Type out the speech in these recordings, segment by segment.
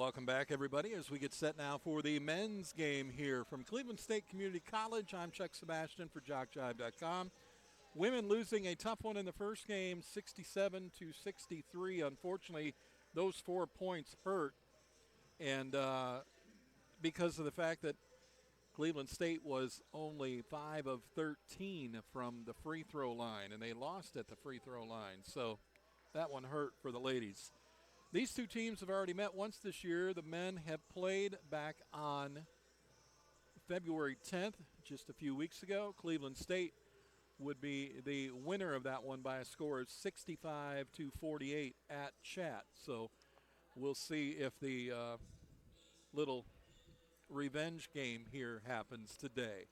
Welcome back, everybody, as we get set now for the men's game here from Cleveland State Community College. I'm Chuck Sebastian for JockJive.com. Women losing a tough one in the first game, 67-63. Unfortunately, those 4 points hurt, and because of the fact that Cleveland State was only 5 of 13 from the free throw line, and they lost at the free throw line. So that one hurt for the ladies. These two teams have already met once this year. The men have played back on February 10th, just a few weeks ago. Cleveland State would be the winner of that one by a score of 65-48 at CHATT. So we'll see if the little revenge game here happens today.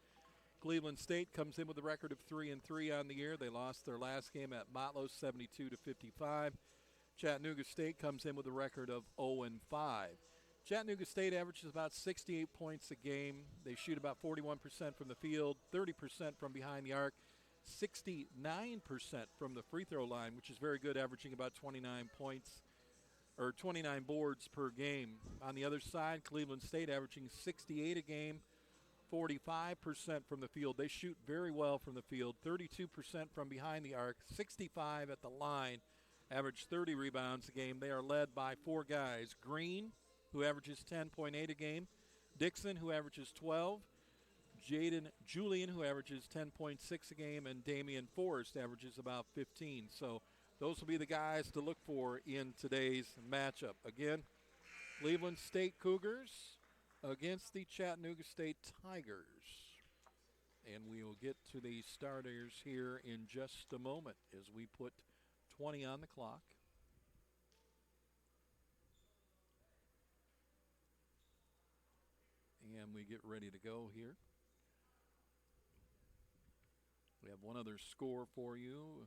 Cleveland State comes in with a record of 3-3 on the year. They lost their last game at Motlow 72-55. Chattanooga State comes in with a record of 0-5. Chattanooga State averages about 68 points a game. They shoot about 41% from the field, 30% from behind the arc, 69% from the free throw line, which is very good, averaging about 29 points or 29 boards per game. On the other side, Cleveland State averaging 68 a game, 45% from the field. They shoot very well from the field, 32% from behind the arc, 65 at the line, average 30 rebounds a game. They are led by 4 guys. Green, who averages 10.8 a game. Dixon, who averages 12. Jaden Julian, who averages 10.6 a game. And Damian Forrest averages about 15. So those will be the guys to look for in today's matchup. Again, Cleveland State Cougars against the Chattanooga State Tigers. And we will get to the starters here in just a moment as we put 20 on the clock. And we get ready to go here. We have one other score for you.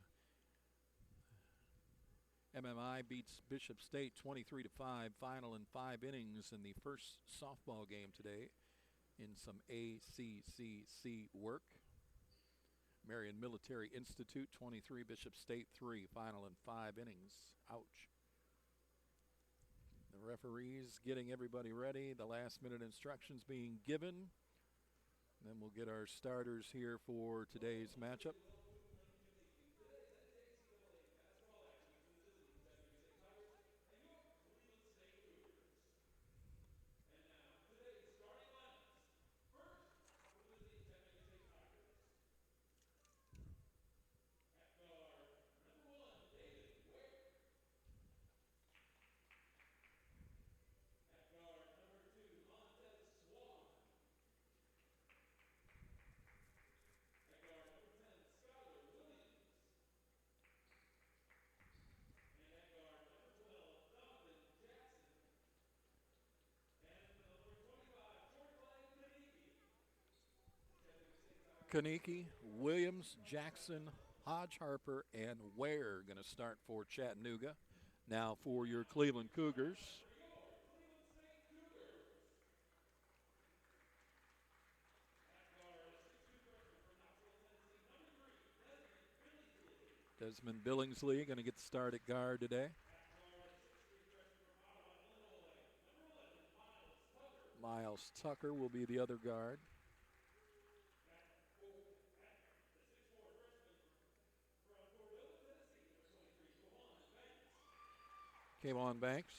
MMI beats Bishop State 23-5, final in 5 innings in the first softball game today in some ACCC work. Marion Military Institute 23, Bishop State 3, final in 5 innings. Ouch. The referees getting everybody ready, the last minute instructions being given. And then we'll get our starters here for today's matchup. Kaniki, Williams, Jackson, Hodge, Harper, and Ware going to start for Chattanooga. Now for your Cleveland Cougars. Desmond Billingsley going to get the start at guard today. Miles Tucker will be the other guard. Kayvon Banks.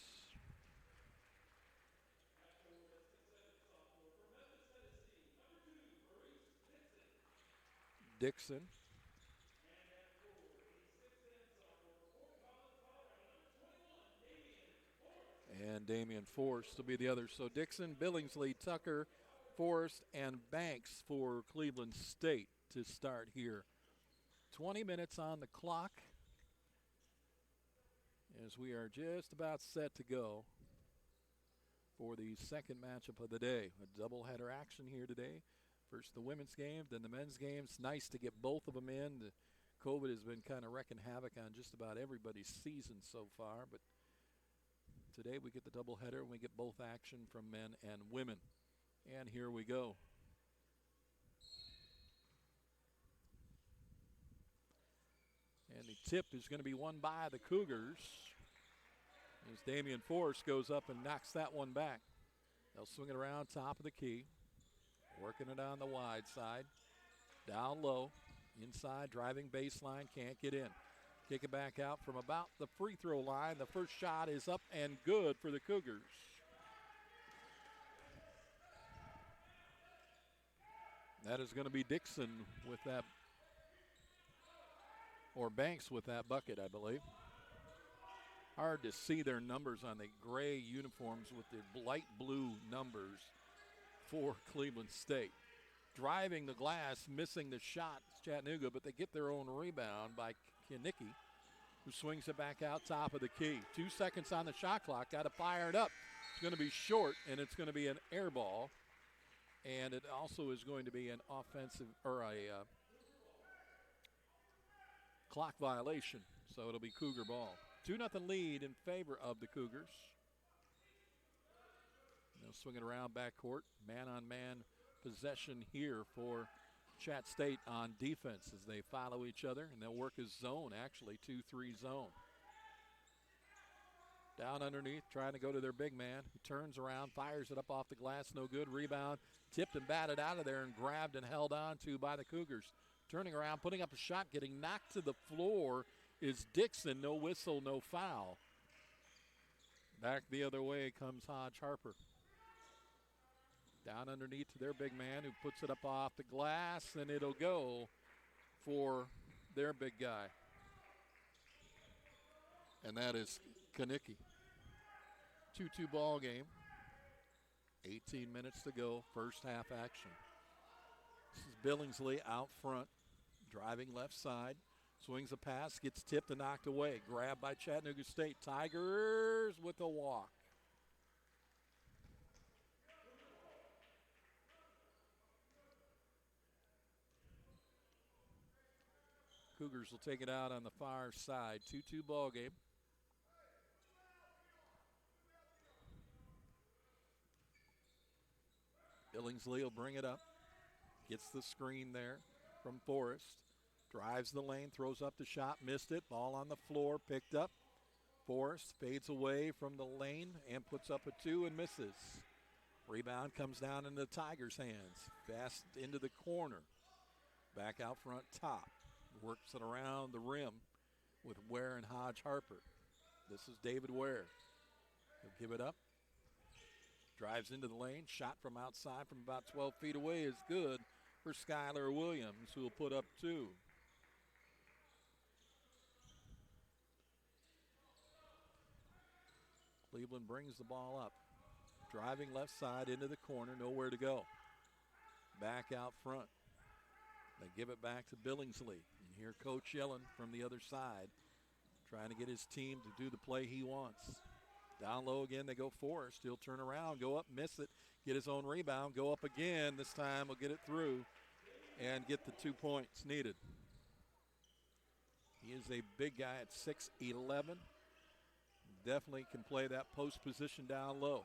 Dixon. And Damian Forrest will be the other. So Dixon, Billingsley, Tucker, Forrest, and Banks for Cleveland State to start here. 20 minutes on the clock as we are just about set to go for the second matchup of the day. A doubleheader action here today. First the women's game, then the men's game. It's nice to get both of them in. The COVID has been kind of wrecking havoc on just about everybody's season so far, but today we get the doubleheader and we get both action from men and women. And here we go. And the tip is going to be won by the Cougars. As Damian Forrest goes up and knocks that one back. They'll swing it around top of the key. Working it on the wide side. Down low. Inside, driving baseline, can't get in. Kick it back out from about the free throw line. The first shot is up and good for the Cougars. That is going to be Dixon with that, or Banks with that bucket, I believe. Hard to see their numbers on the gray uniforms with the light blue numbers for Cleveland State. Driving the glass, missing the shot, Chattanooga, but they get their own rebound by Kinnicky, who swings it back out top of the key. 2 seconds on the shot clock, got to fire it up. It's going to be short, and it's going to be an air ball. And it also is going to be an offensive, or a clock violation, so it'll be Cougar ball. 2-0 lead in favor of the Cougars. They'll swing it around backcourt, man-on-man possession here for Chat State on defense as they follow each other, and they'll work a zone, actually, 2-3 zone. Down underneath, trying to go to their big man, who turns around, fires it up off the glass, no good. Rebound, tipped and batted out of there and grabbed and held on to by the Cougars. Turning around, putting up a shot, getting knocked to the floor is Dixon. No whistle, no foul. Back the other way comes Hodge Harper. Down underneath to their big man, who puts it up off the glass, and it'll go for their big guy. And that is Kinnicky. 2-2 ball game. 18 minutes to go, first half action. This is Billingsley out front, driving left side. Swings a pass, gets tipped and knocked away. Grabbed by Chattanooga State. Tigers with a walk. Cougars will take it out on the far side. 2-2 ball game. Billingsley will bring it up. Gets the screen there from Forrest. Drives the lane, throws up the shot, missed it. Ball on the floor, picked up. Forrest fades away from the lane and puts up a 2 and misses. Rebound comes down into the Tigers' hands. Fast into the corner. Back out front top. Works it around the rim with Ware and Hodge Harper. This is David Ware. He'll give it up. Drives into the lane. Shot from outside from about 12 feet away is good for Skylar Williams, who will put up 2. Cleveland brings the ball up. Driving left side into the corner, nowhere to go. Back out front. They give it back to Billingsley. And hear Coach yelling from the other side, trying to get his team to do the play he wants. Down low again, they go Forrest. He'll turn around, go up, miss it, get his own rebound, go up again. This time he'll get it through and get the 2 points needed. He is a big guy at 6'11". Definitely can play that post position down low.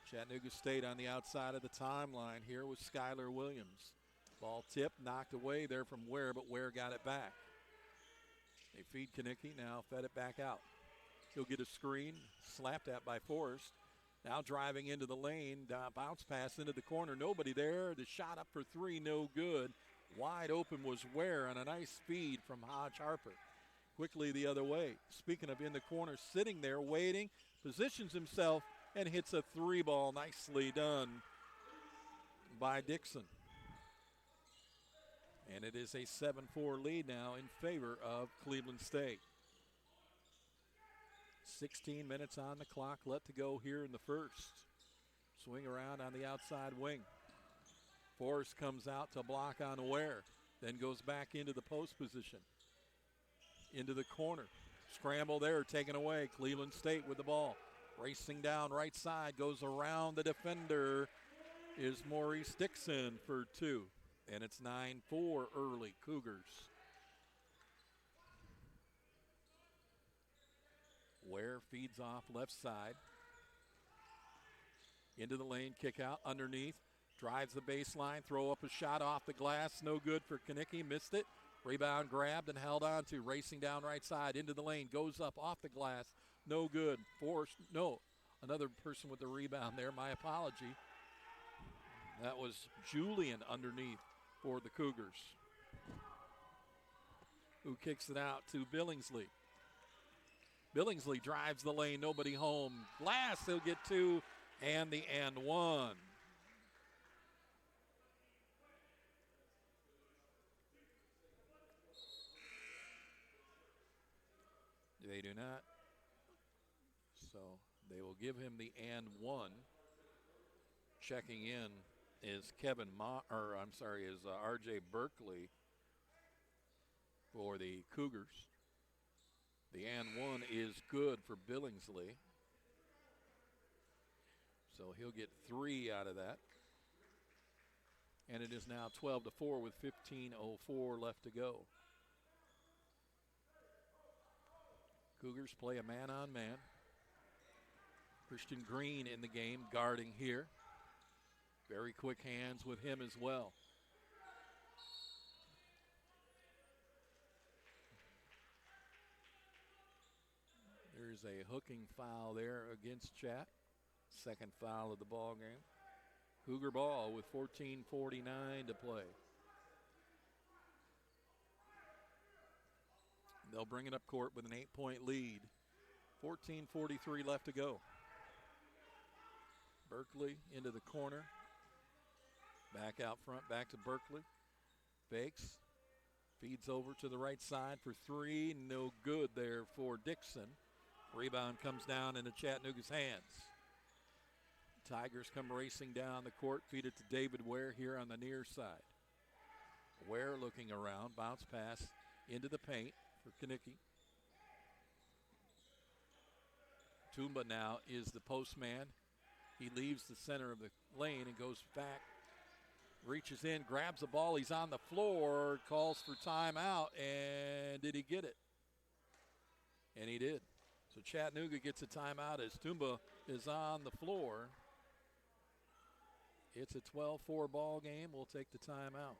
Chattanooga State on the outside of the timeline here with Skylar Williams. Ball tipped, knocked away there from Ware, but Ware got it back. They feed Kinnicky, now fed it back out. He'll get a screen, slapped at by Forrest. Now driving into the lane, bounce pass into the corner, nobody there. The shot up for 3, no good. Wide open was Ware on a nice feed from Hodge Harper. Quickly the other way. Speaking of in the corner, sitting there waiting, positions himself and hits a 3-ball. Nicely done by Dixon. And it is a 7-4 lead now in favor of Cleveland State. 16 minutes on the clock left to go here in the first. Swing around on the outside wing. Forrest comes out to block on Ware, then goes back into the post position. Into the corner. Scramble there, taken away. Cleveland State with the ball. Racing down right side, goes around the defender is Maurice Dixon for 2. And it's 9-4 early Cougars. Ware feeds off left side. Into the lane, kick out underneath. Drives the baseline, throw up a shot off the glass. No good for Kinnicky, missed it. Rebound grabbed and held on to. Racing down right side into the lane. Goes up off the glass. No good. Forced. No. Another person with the rebound there. My apology. That was Julian underneath for the Cougars, who kicks it out to Billingsley. Billingsley drives the lane. Nobody home. Glass, he'll get two, and the and one. They do not. So they will give him the and one. Checking in is R.J. Berkeley for the Cougars. The and one is good for Billingsley. So he'll get 3 out of that. And it is now 12-4 with 15:04 left to go. Cougars play a man-on-man. Christian Green in the game, guarding here. Very quick hands with him as well. There's a hooking foul there against CHATT. Second foul of the ball game. Cougar ball with 14:49 to play. They'll bring it up court with an 8-point lead. 14:43 left to go. Berkeley into the corner. Back out front, back to Berkeley. Fakes. Feeds over to the right side for 3. No good there for Dixon. Rebound comes down into Chattanooga's hands. Tigers come racing down the court. Feed it to David Ware here on the near side. Ware looking around. Bounce pass into the paint for Kanicki. Tumba now is the postman. He leaves the center of the lane and goes back. Reaches in, grabs the ball. He's on the floor, calls for timeout, and did he get it? And he did. So Chattanooga gets a timeout as Tumba is on the floor. It's a 12-4 ball game. We'll take the timeout.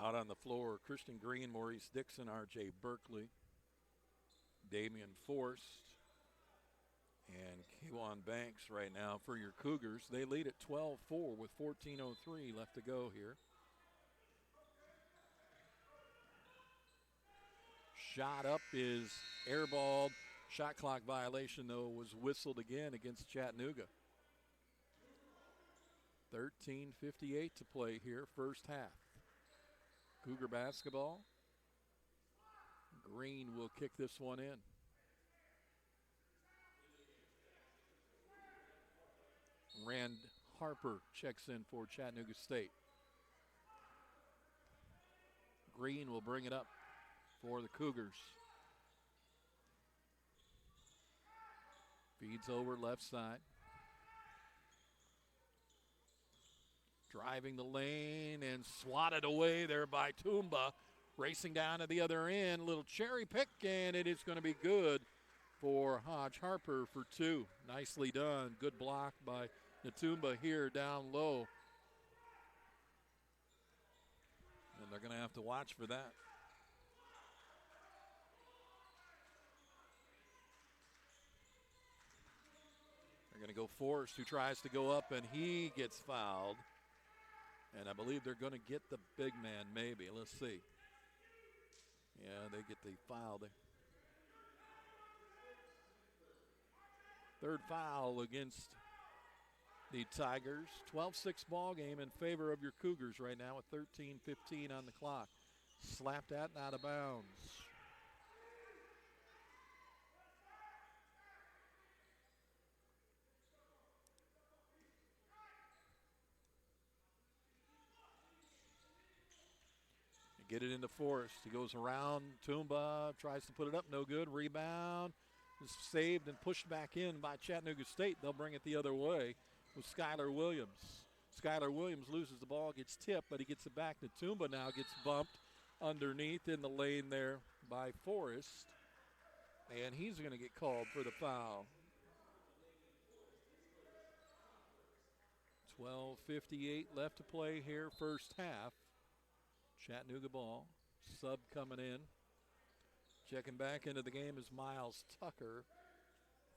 Out on the floor, Christian Green, Maurice Dixon, R.J. Berkeley, Damian Forst, and Kewan Banks right now for your Cougars. They lead at 12-4 with 14:03 left to go here. Shot up is airballed. Shot clock violation, though, was whistled again against Chattanooga. 13:58 to play here, first half. Cougar basketball. Green will kick this one in. Rand Harper checks in for Chattanooga State. Green will bring it up for the Cougars. Feeds over left side. Driving the lane and swatted away there by Tumba. Racing down to the other end. Little cherry pick, and it is going to be good for Hodge Harper for 2. Nicely done. Good block by Natumba here down low. And they're going to have to watch for that. They're going to go Forrest, who tries to go up, and he gets fouled. And I believe they're going to get the big man, maybe. Let's see. Yeah, they get the foul there. Third foul against the Tigers. 12-6 ball game in favor of your Cougars right now with 13:15 on the clock. Slapped at and out of bounds. get it into Forrest. He goes around. Toomba tries to put it up. No good. Rebound is saved and pushed back in by Chattanooga State. They'll bring it the other way with Skylar Williams. Skylar Williams loses the ball, gets tipped, but he gets it back to Toomba now. Gets bumped underneath in the lane there by Forrest. And he's going to get called for the foul. 12:58 left to play here, first half. Chattanooga ball. Sub coming in. Checking back into the game is Miles Tucker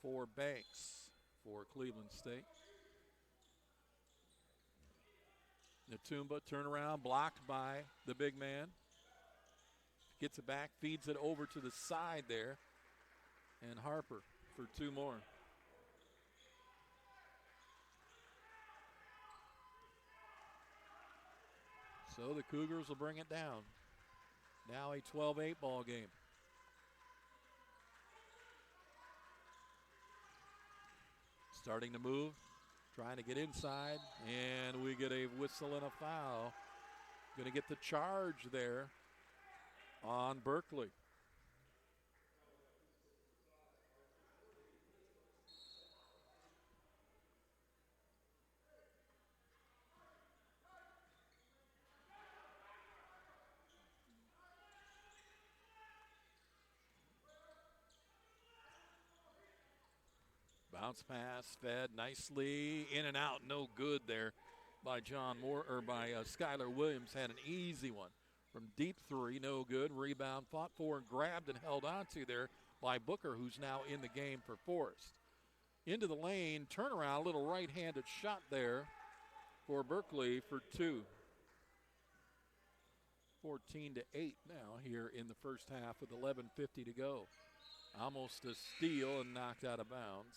for Banks for Cleveland State. Natumba turnaround, blocked by the big man. Gets it back, feeds it over to the side there. And Harper for two more. So the Cougars will bring it down. Now a 12-8 ball game. Starting to move, trying to get inside, and we get a whistle and a foul. Going to get the charge there on Berkeley. Bounce pass, fed nicely in and out, no good there by John Moore or by Skylar Williams. Had an easy one from deep three, no good. Rebound fought for and grabbed and held onto there by Booker, who's now in the game for Forrest. Into the lane, turnaround, little right-handed shot there for Berkeley for two. 14-8 now here in the first half with 11:50 to go. Almost a steal and knocked out of bounds.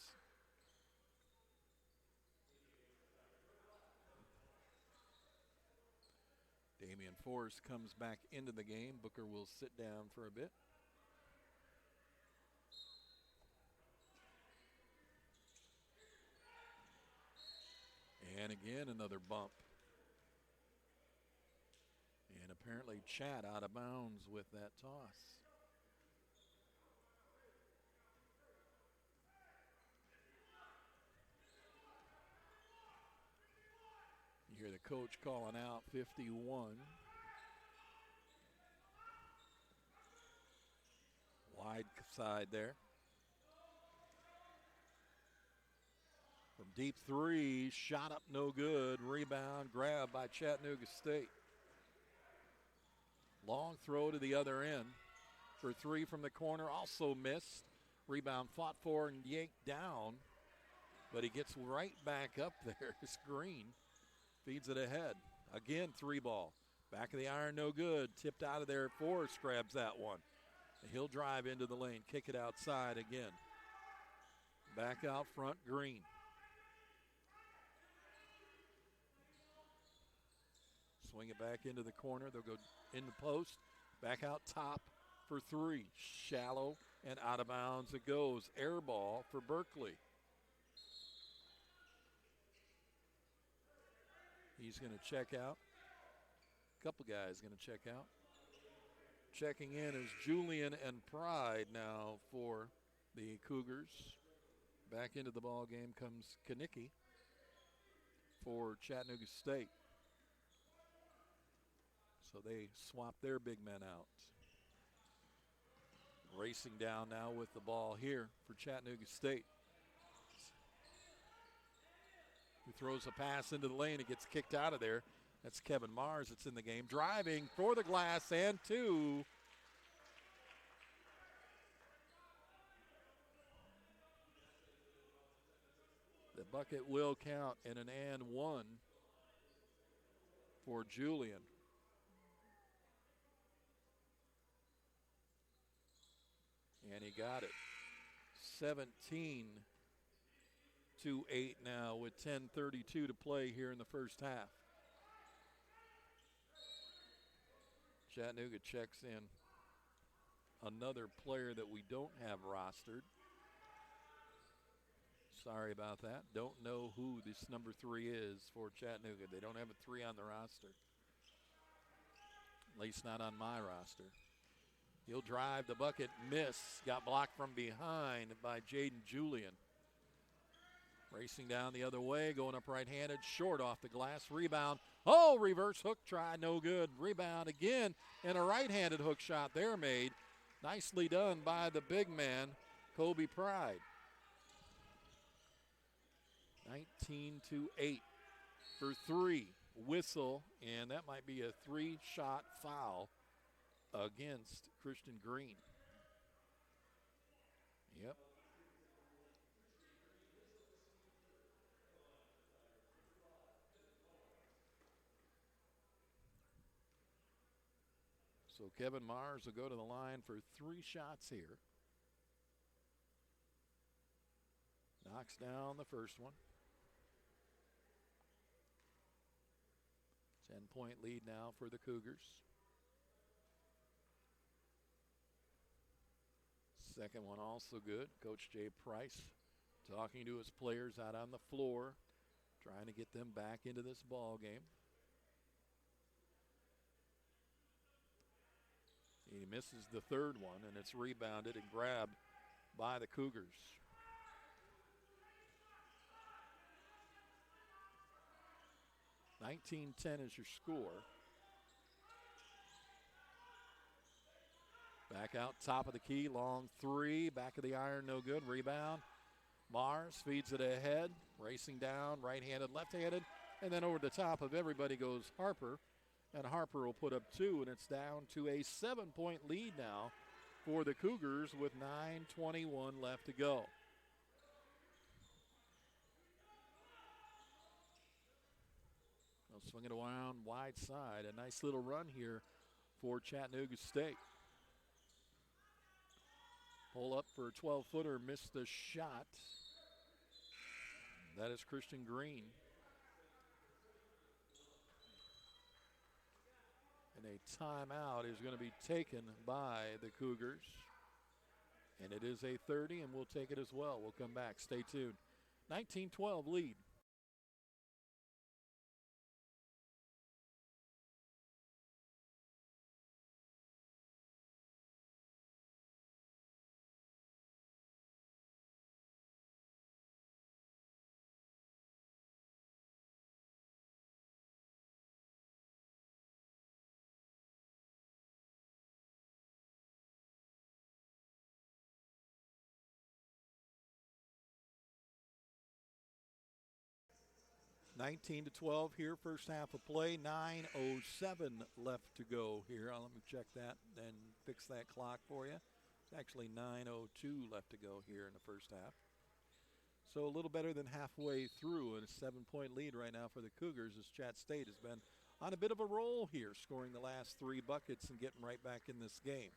Damian Forrest comes back into the game. Booker will sit down for a bit. And again, another bump. And apparently CHATT out of bounds with that toss. You hear the coach calling out 51. Wide side there. From deep three, shot up no good. Rebound, grab by Chattanooga State. Long throw to the other end for three from the corner, also missed. Rebound fought for and yanked down, but he gets right back up there. It's Green. Feeds it ahead. Again, three ball. Back of the iron, no good. Tipped out of there. Forrest grabs that one. And he'll drive into the lane, kick it outside again. Back out front, Green. Swing it back into the corner. They'll go in the post. Back out top for three. Shallow and out of bounds it goes. Air ball for Berkeley. He's going to check out. A couple guys going to check out. Checking in is Julian and Pride now for the Cougars. Back into the ball game comes Kanicki for Chattanooga State. So they swap their big men out. Racing down now with the ball here for Chattanooga State. Who throws a pass into the lane. It gets kicked out of there. That's Kevin Mars that's in the game. Driving for the glass and two. The bucket will count in an and one for Julian. And he got it. 17-8 now with 10:32 to play here in the first half. Chattanooga checks in another player that we don't have rostered. Sorry about that. Don't know who this number 3 is for Chattanooga. They don't have a 3 on the roster. At least not on my roster. He'll drive the bucket, miss. Got blocked from behind by Jaden Julian. Racing down the other way, going up right-handed, short off the glass, rebound. Oh, reverse hook try, no good. Rebound again, and a right-handed hook shot there made. Nicely done by the big man, Kobe Pride. 19-8 for three. Whistle, and that might be a three-shot foul against Christian Green. Yep. So Kevin Mars will go to the line for three shots here. Knocks down the first one. 10-point lead now for the Cougars. Second one also good. Coach Jay Price talking to his players out on the floor, trying to get them back into this ball game. He misses the third one, and it's rebounded and grabbed by the Cougars. (19-10) is your score. Back out top of the key, long three, back of the iron, no good. Rebound. Mars feeds it ahead, racing down, right-handed, left-handed, and then over the top of everybody goes Harper, and Harper will put up two, and it's down to a 7-point lead now for the Cougars with 9:21 left to go. They'll swing it around wide side. A nice little run here for Chattanooga State. Pull up for a 12-footer, missed the shot. That is Christian Green. And a timeout is going to be taken by the Cougars. And it is a 30, and we'll take it as well. We'll come back. Stay tuned. 19-12 lead. (19-12) here, first half of play. 9:07 left to go here. Let me check that and fix that clock for you. It's actually 9:02 left to go here in the first half. So a little better than halfway through, and a 7-point lead right now for the Cougars as Chat State has been on a bit of a roll here, scoring the last three buckets and getting right back in this game.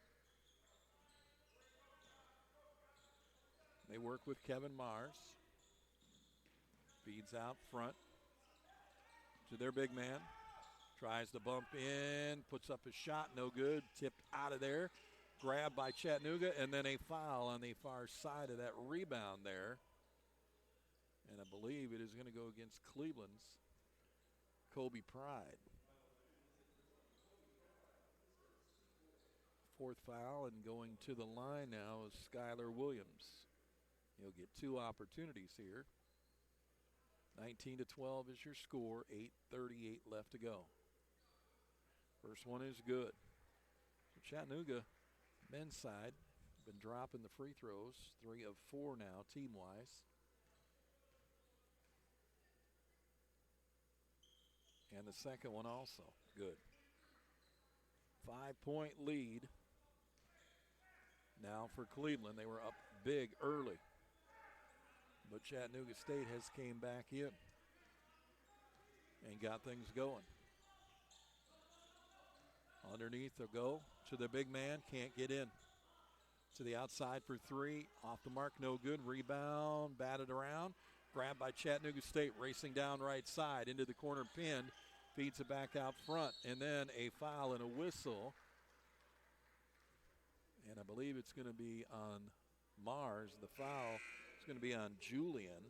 They work with Kevin Mars. Feeds out front to their big man. Tries to bump in, puts up a shot, no good. Tipped out of there. Grabbed by Chattanooga, and then a foul on the far side of that rebound there. And I believe it is going to go against Cleveland's Kobe Pride. Fourth foul, and going to the line now is Skylar Williams. He'll get two opportunities here. 19-12 is your score. 8:38 left to go. First one is good. So Chattanooga, men's side, been dropping the free throws. 3 of 4 now, team-wise. And the second one also good. 5-point lead now for Cleveland. They were up big early, but Chattanooga State has came back in and got things going. Underneath they'll go to the big man, can't get in. To the outside for three, off the mark, no good. Rebound, batted around, grabbed by Chattanooga State, racing down right side into the corner, pinned, feeds it back out front, and then a foul and a whistle. And I believe it's going to be on Mars. The foul is going to be on Julian.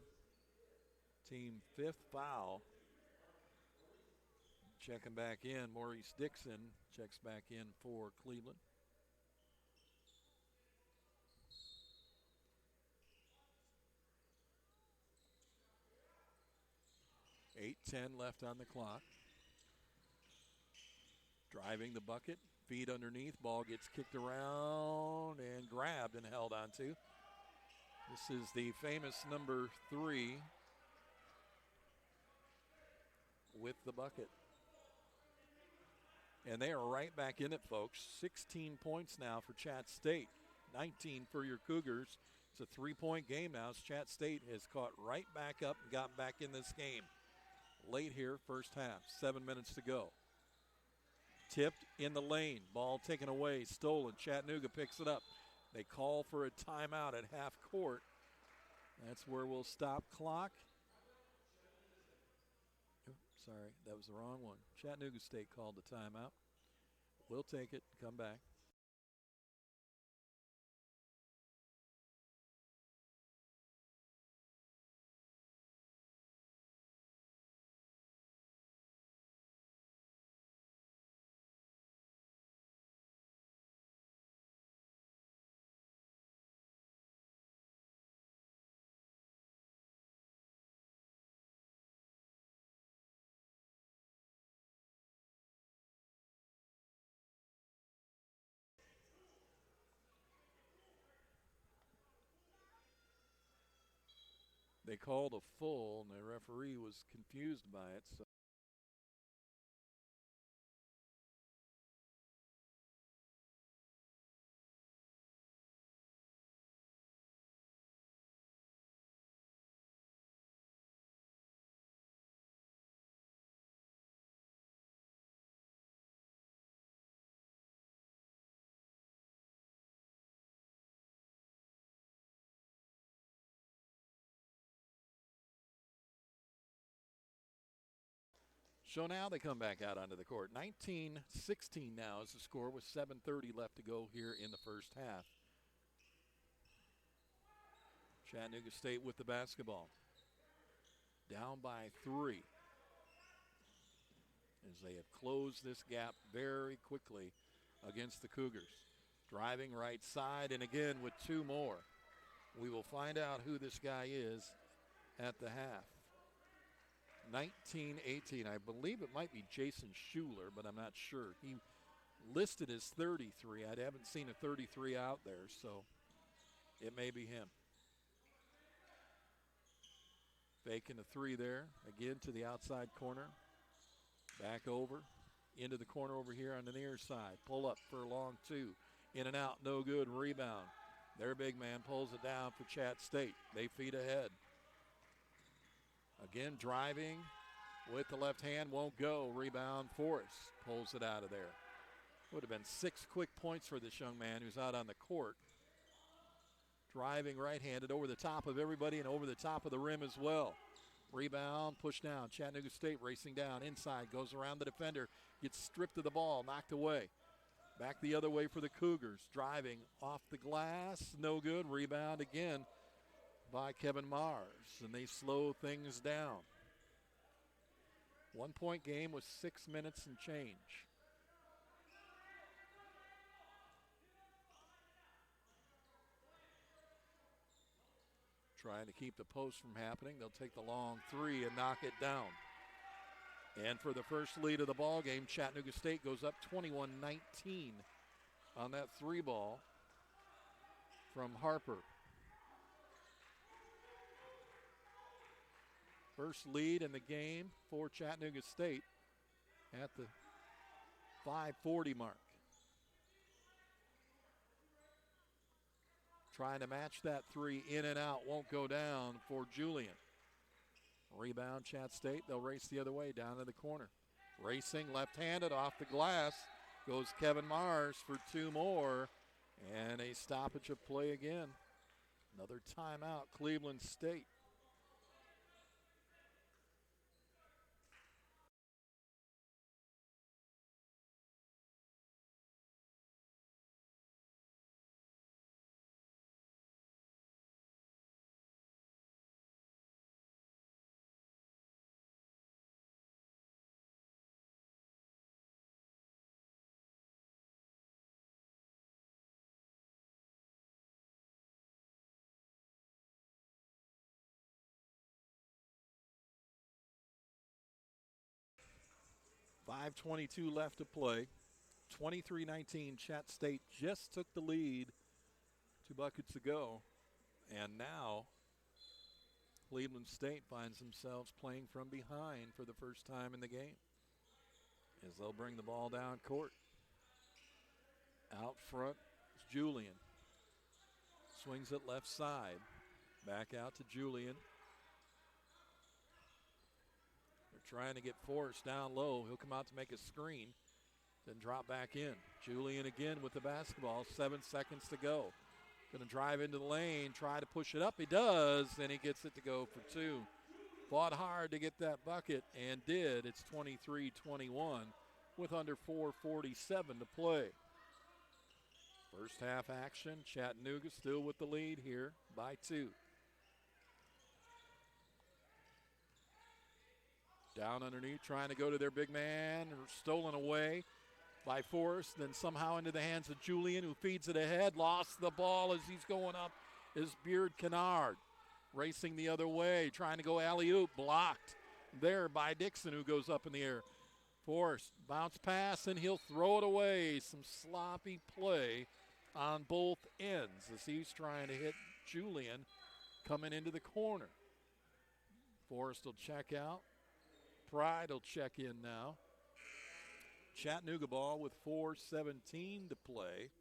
Team 5th foul. Checking back in, Maurice Dixon checks back in for Cleveland. .8:10 left on the clock. Driving the bucket, feet underneath, ball gets kicked around and grabbed and held onto. This is the famous number 3 with the bucket. And they are right back in it, folks. 16 points now for CHATT State, 19 for your Cougars. It's a 3-point game now as CHATT State has caught right back up and got back in this game. Late here, first half, 7 minutes to go. Tipped in the lane, ball taken away, stolen. Chattanooga picks it up. They call for a timeout at half court. That's where we'll stop clock. Sorry, that was the wrong one. Chattanooga State called the timeout. We'll take it, come back. They called a full, and the referee was confused by it. So So now they come back out onto the court. 19-16 now is the score with 7:30 left to go here in the first half. Chattanooga State with the basketball. Down by 3. As they have closed this gap very quickly against the Cougars. Driving right side, and again with 2 more. We will find out who this guy is at the half. 19-18, I believe it might be Jason Schuler, but I'm not sure. He listed as 33. I haven't seen a 33 out there, so it may be him. Faking the 3 there, again to the outside corner. Back over, into the corner over here on the near side. Pull up for a long 2. In and out, no good, rebound. Their big man pulls it down for CHATT State. They feed ahead. Again, driving with the left hand, won't go. Rebound, Forrest pulls it out of there. Would have been 6 quick points for this young man who's out on the court. Driving right-handed over the top of everybody and over the top of the rim as well. Rebound, push down. Chattanooga State racing down inside, goes around the defender, gets stripped of the ball, knocked away. Back the other way for the Cougars. Driving off the glass, no good. Rebound again by Kevin Mars, and they slow things down. 1-point game with 6 minutes and change. Trying to keep the post from happening. They'll take the long 3 and knock it down. And for the first lead of the ball game, Chattanooga State goes up 21-19 on that 3 ball from Harper. First lead in the game for Chattanooga State at the 5:40 mark. Trying to match that 3 in and out, won't go down for Julian. Rebound, CHATT State. They'll race the other way down to the corner. Racing left-handed off the glass goes Kevin Mars for 2 more. And a stoppage of play again. Another timeout, Cleveland State. 5:22 left to play. 23-19, Chat State just took the lead 2 buckets ago. And now Cleveland State finds themselves playing from behind for the first time in the game as they'll bring the ball down court. Out front is Julian. Swings it left side. Back out to Julian. They're trying to get Forrest down low. He'll come out to make a screen, then drop back in. Julian again with the basketball. 7 seconds to go. Going to drive into the lane, try to push it up. He does, and he gets it to go for 2. Fought hard to get that bucket and did. It's 23-21 with under 4:47 to play. First half action, Chattanooga still with the lead here by 2. Down underneath, trying to go to their big man, stolen away by Forrest, then somehow into the hands of Julian, who feeds it ahead. Lost the ball as he's going up is Beard Kennard. Racing the other way, trying to go alley-oop, blocked there by Dixon, who goes up in the air. Forrest, bounce pass, and he'll throw it away. Some sloppy play on both ends as he's trying to hit Julian coming into the corner. Forrest will check out. Pride will check in now. Chattanooga ball with 4:17 to play.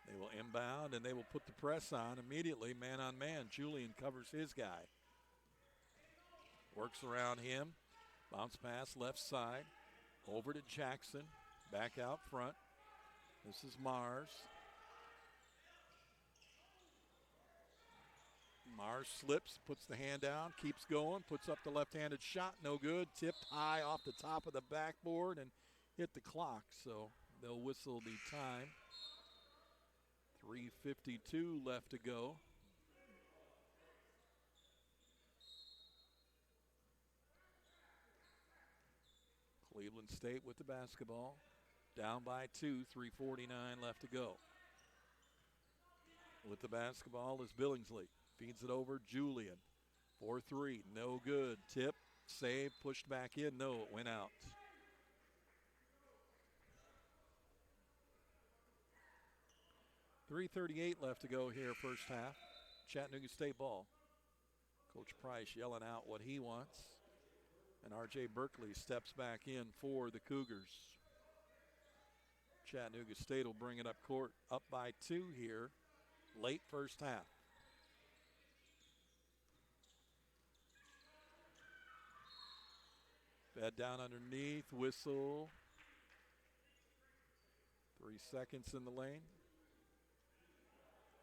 They will inbound and they will put the press on immediately, man on man. Julian covers his guy. Works around him. Bounce pass left side. Over to Jackson. Back out front. This is Mars. Mars slips, puts the hand down, keeps going, puts up the left-handed shot, no good. Tipped high off the top of the backboard and hit the clock, so they'll whistle the time. 3:52 left to go. Cleveland State with the basketball. Down by 2, 3:49 left to go. With the basketball is Billingsley. Feeds it over Julian. 4-3, no good. Tip, save, pushed back in. No, it went out. .338 left to go here first half. Chattanooga State ball. Coach Price yelling out what he wants. And R.J. Berkeley steps back in for the Cougars. Chattanooga State will bring it up court. Up by 2 here. Late first half. Fed down underneath, whistle. 3 seconds in the lane.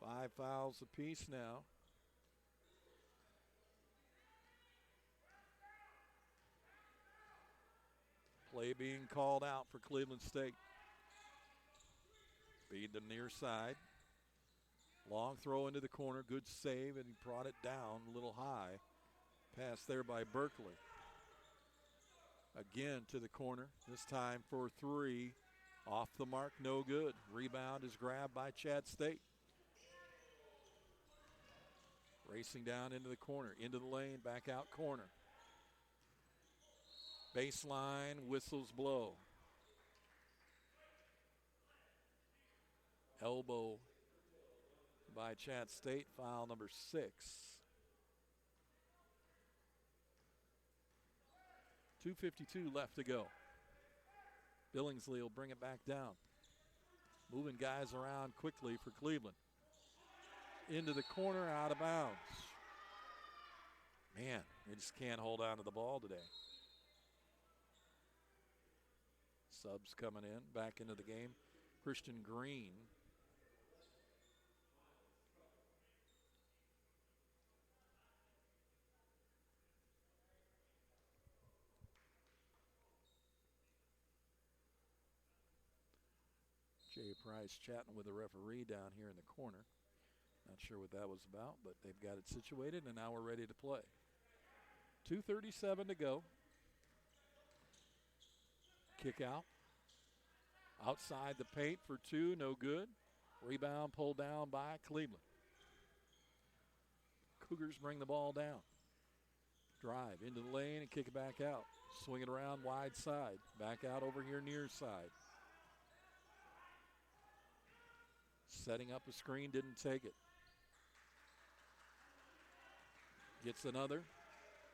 5 fouls apiece now. Play being called out for Cleveland State. Feed the near side. Long throw into the corner, good save, and he brought it down a little high. Pass there by Berkeley. Again to the corner, this time for 3. Off the mark, no good. Rebound is grabbed by Chat State. Racing down into the corner, into the lane, back out corner. Baseline, whistles blow. Elbow by Chat State, foul number 6. 2:52 left to go. Billingsley will bring it back down. Moving guys around quickly for Cleveland. Into the corner, out of bounds. Man, they just can't hold on to the ball today. Subs coming in, back into the game. Christian Green. Jay Price chatting with the referee down here in the corner. Not sure what that was about, but they've got it situated, and now we're ready to play. 2:37 to go. Kick out. Outside the paint for 2, no good. Rebound pulled down by Cleveland. Cougars bring the ball down. Drive into the lane and kick it back out. Swing it around wide side. Back out over here near side. Setting up a screen, didn't take it. Gets another.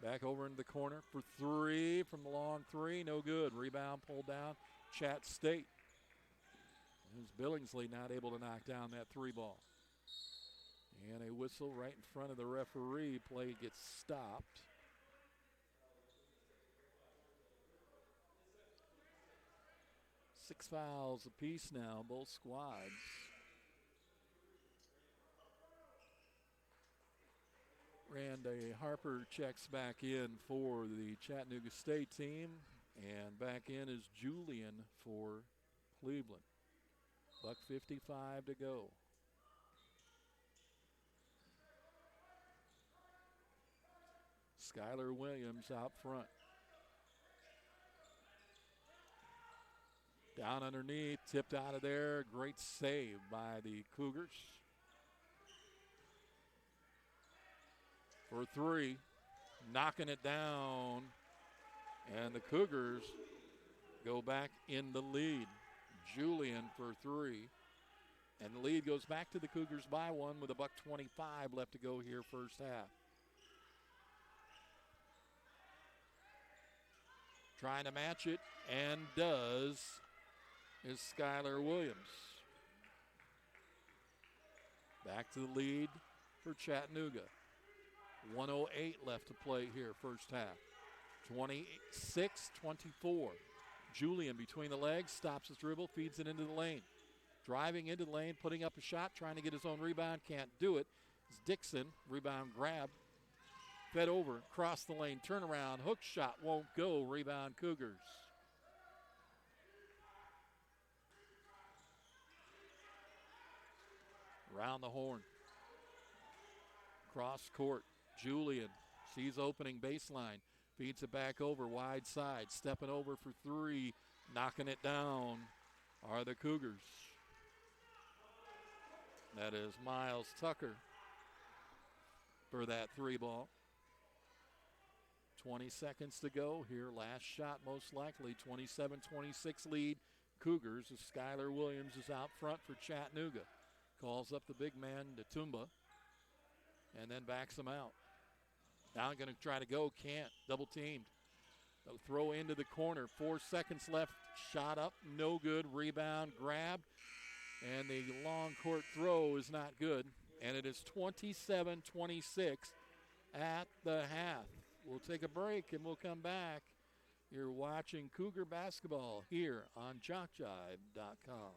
Back over into the corner for three from the long three. No good. Rebound pulled down. CHATT State. It was Billingsley not able to knock down that three ball. And a whistle right in front of the referee. Play gets stopped. Six fouls apiece now, both squads. Randy Harper checks back in for the Chattanooga State team. And back in is Julian for Cleveland. $1:55 to go. Skylar Williams out front. Down underneath, tipped out of there. Great save by the Cougars. For three, knocking it down. And the Cougars go back in the lead. Julian for three. And the lead goes back to the Cougars by one with $1:25 left to go here first half. Trying to match it, and does, is Skylar Williams. Back to the lead for Chattanooga. 1:08 left to play here first half. 26-24. Julian between the legs, stops his dribble, feeds it into the lane. Driving into the lane, putting up a shot, trying to get his own rebound, can't do it. It's Dixon, rebound grabbed. Fed over, across the lane, turnaround, hook shot won't go, rebound Cougars. Around the horn. Cross court, Julian sees opening baseline, feeds it back over, wide side, stepping over for three, knocking it down are the Cougars. That is Miles Tucker for that three ball. 20 seconds to go here. Last shot most likely. 27-26 lead. Cougars as Skylar Williams is out front for Chattanooga. Calls up the big man, Natumba, and then backs him out. Now going to try to go. Can't. Double teamed. They'll throw into the corner. 4 seconds left. Shot up. No good. Rebound grabbed. And the long court throw is not good. And it is 27-26 at the half. We'll take a break and we'll come back. You're watching Cougar basketball here on CHATTjive.com.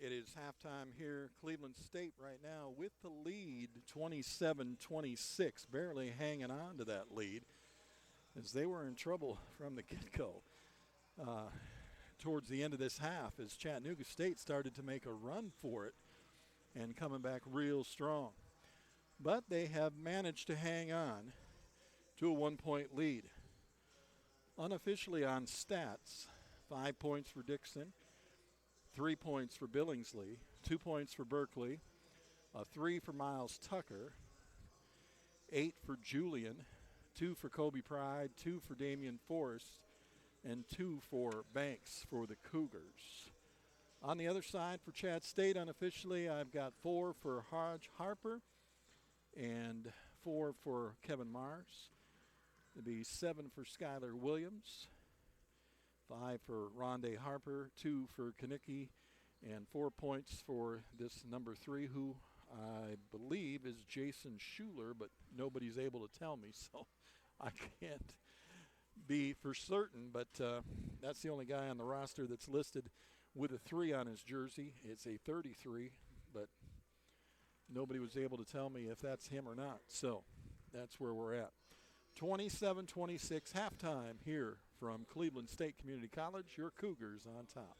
It is halftime here. Cleveland State right now with the lead, 27-26, barely hanging on to that lead as they were in trouble from the get-go towards the end of this half as Chattanooga State started to make a run for it and coming back real strong. But they have managed to hang on to a 1-point lead. Unofficially on stats, 5 points for Dixon, 3 points for Billingsley, 2 points for Berkeley, 3 for Miles Tucker, 8 for Julian, 2 for Kobe Pride, 2 for Damian Forrest, and 2 for Banks for the Cougars. On the other side for Chatt State, unofficially, I've got 4 for Hodge Harper and 4 for Kevin Mars. It'd be 7 for Skylar Williams, 5 for Rondé Harper, 2 for Kanicki, and 4 points for this number 3, who I believe is Jason Schuler, but nobody's able to tell me, so I can't be for certain. But that's the only guy on the roster that's listed with a 3 on his jersey. It's a 33, but nobody was able to tell me if that's him or not. So that's where we're at. 27-26 halftime here from Cleveland State Community College. Your Cougars on top.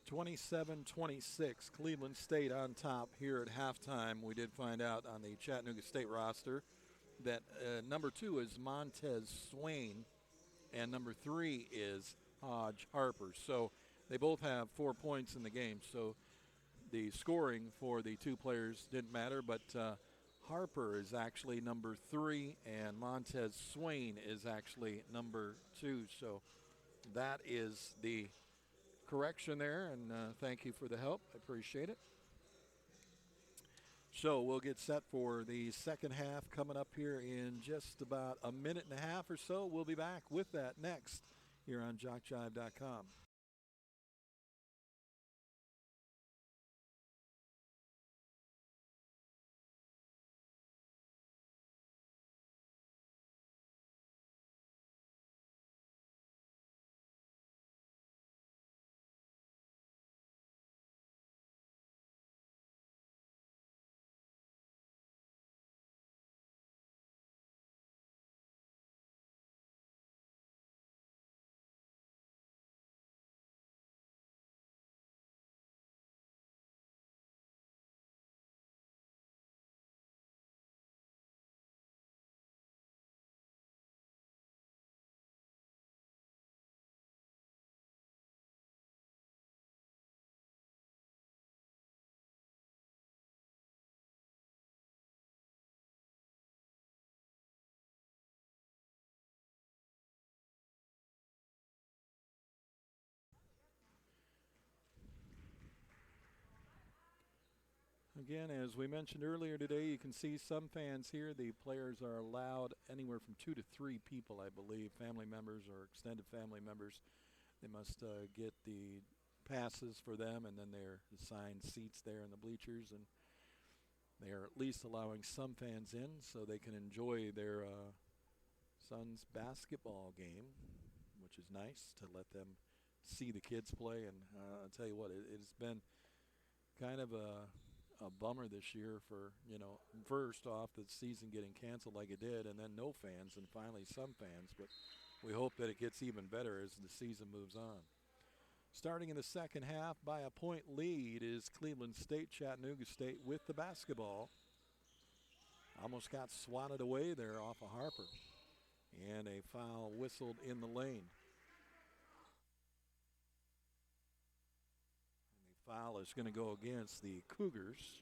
27-26, Cleveland State on top here at halftime. We did find out on the Chattanooga State roster that number 2 is Montez Swain, and number 3 is Hodge Harper. So they both have 4 points in the game. So the scoring for the 2 players didn't matter, but Harper is actually number 3, and Montez Swain is actually number 2. So that is the correction there, and thank you for the help. I appreciate it. So we'll get set for the second half coming up here in just about a minute and a half or so. We'll be back with that next here on JockJive.com. Again, as we mentioned earlier today, you can see some fans here. The players are allowed anywhere from 2 to 3 people, I believe, family members or extended family members. They must get the passes for them, and then they're assigned seats there in the bleachers, and they are at least allowing some fans in so they can enjoy their son's basketball game, which is nice to let them see the kids play. And I'll tell you what, it's been kind of a bummer this year for, first off, the season getting canceled like it did, and then no fans, and finally some fans. But we hope that it gets even better as the season moves on. Starting in the second half by a point lead is Cleveland State. Chattanooga State with the basketball. Almost got swatted away there off of Harper. And a foul whistled in the lane. Foul is going to go against the Cougars.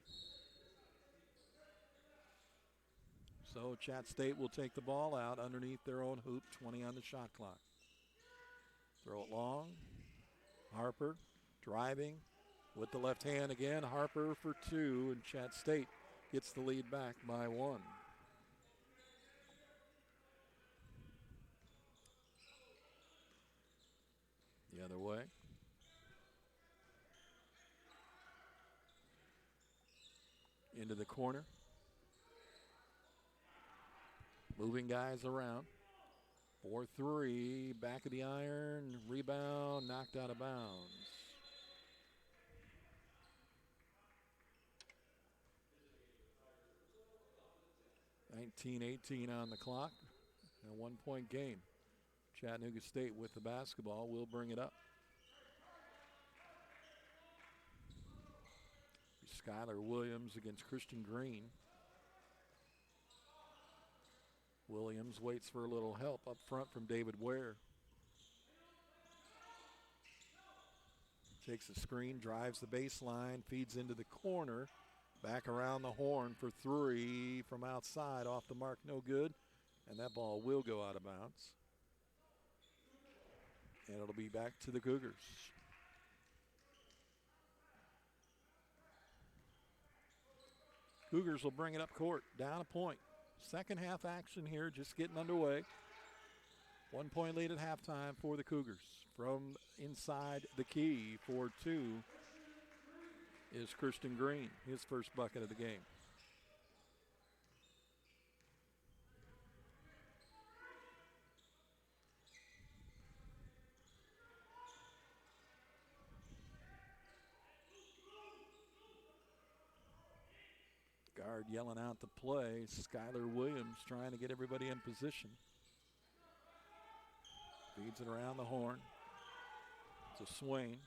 So Chat State will take the ball out underneath their own hoop, 20 on the shot clock. Throw it long. Harper driving with the left hand again. Harper for 2, and Chat State gets the lead back by 1. The other way. Into the corner. Moving guys around. 4-3, back of the iron, rebound, knocked out of bounds. (19-18) on the clock. A 1-point game. Chattanooga State with the basketball will bring it up. Skylar Williams against Christian Green. Williams waits for a little help up front from David Ware. Takes the screen, drives the baseline, feeds into the corner. Back around the horn for 3 from outside, off the mark, no good. And that ball will go out of bounds. And it'll be back to the Cougars. Cougars will bring it up court, down a point. Second half action here, just getting underway. 1-point lead at halftime for the Cougars. From inside the key for 2 is Christian Green, his first bucket of the game. Guard yelling out the play. Skylar Williams trying to get everybody in position. Feeds it around the horn to Swain.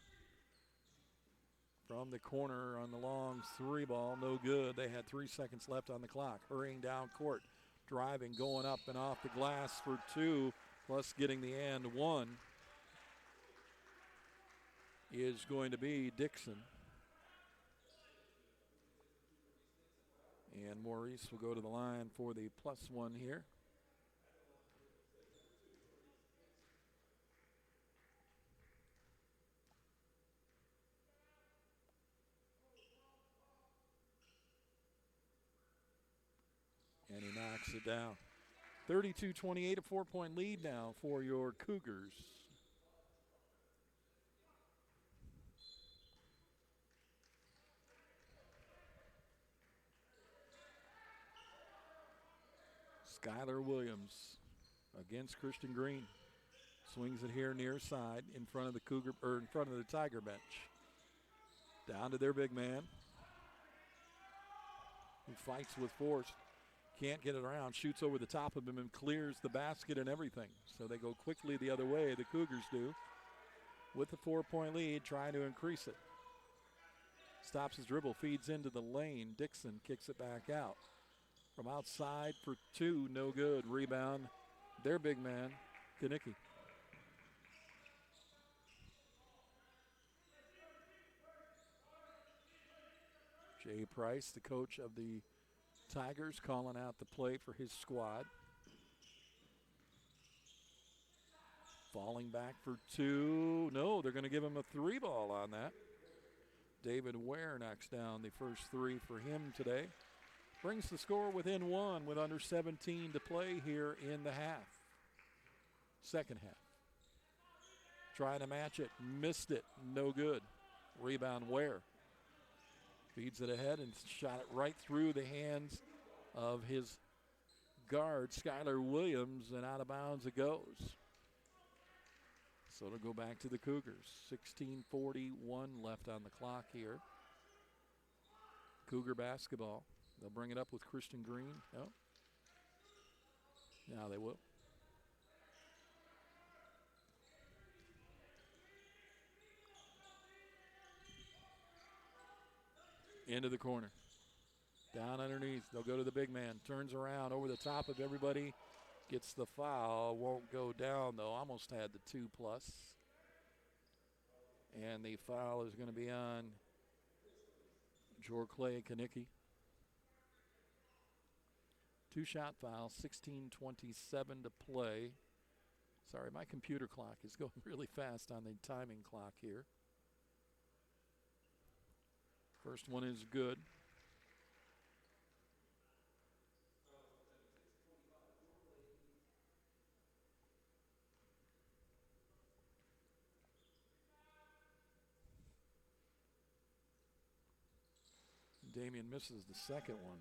from the corner on the long three ball. No good. They had 3 seconds left on the clock. Hurrying down court. Driving, going up and off the glass for two, plus getting the and one is going to be Dixon. And Maurice will go to the line for the plus one here. And he knocks it down. 32-28, a 4-point lead now for your Cougars. Skylar Williams against Christian Green. Swings it here near side in front of the Cougar, or in front of the Tiger bench. Down to their big man, who fights with force. Can't get it around, shoots over the top of him and clears the basket and everything. So they go quickly the other way, the Cougars do. With the 4-point lead, trying to increase it. Stops his dribble, feeds into the lane. Dixon kicks it back out. From outside for two, no good. Rebound, their big man, Kanicki. Jay Price, the coach of the Tigers, calling out the play for his squad. Falling back for two. No, they're going to give him a three ball on that. David Ware knocks down the first three for him today. Brings the score within one with under 17 to play here in the half. Second half. Trying to match it. Missed it. No good. Rebound Ware. Feeds it ahead and shot it right through the hands of his guard, Skylar Williams, and out of bounds it goes. So it'll go back to the Cougars. 16:41 left on the clock here. Cougar basketball. They'll bring it up with Christian Green. No. Now they will. Into the corner. Down underneath. They'll go to the big man. Turns around over the top of everybody. Gets the foul. Won't go down, though. Almost had the 2+. And the foul is going to be on Jorclay Kanicki. 2-shot foul. 16:27 to play. Sorry, my computer clock is going really fast on the timing clock here. First one is good. Damian misses the second one.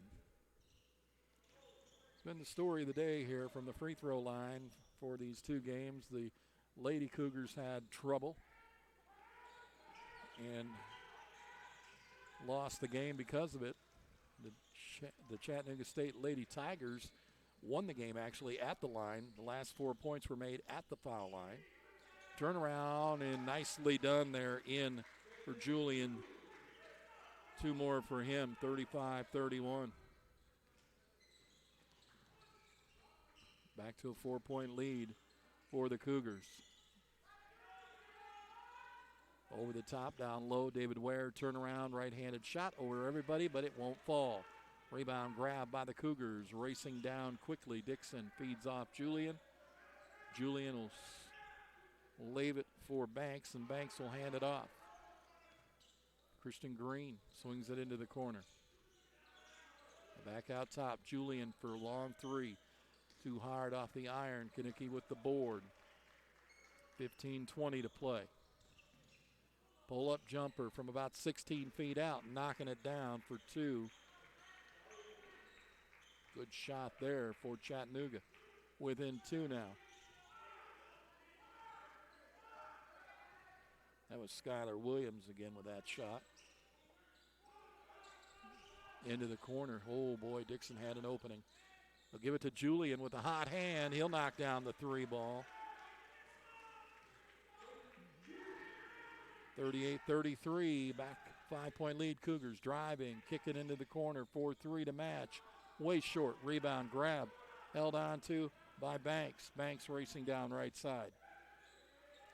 It's been the story of the day here from the free throw line for these two games. The Lady Cougars had trouble and lost the game because of it. The Chattanooga State Lady Tigers won the game actually at the line. The last 4 points were made at the foul line. Turnaround and nicely done there in for Julian. Two more for him, 35-31. Back to a 4-point lead for the Cougars. Over the top, down low, David Ware, turnaround, right-handed shot over everybody, but it won't fall. Rebound grab by the Cougars, racing down quickly. Dixon feeds off Julian. Julian will leave it for Banks, and Banks will hand it off. Christian Green swings it into the corner. Back out top, Julian for a long three. Too hard off the iron. Kanicki with the board. 15:20 to play. Pull-up jumper from about 16 feet out, knocking it down for two. Good shot there for Chattanooga. Within two now. That was Skylar Williams again with that shot. Into the corner. Oh, boy, Dixon had an opening. They'll give it to Julian with a hot hand. He'll knock down the three ball. 38-33, back 5-point lead. Cougars driving, kicking into the corner, 4-3 to match. Way short, rebound grab, held on to by Banks. Banks racing down right side.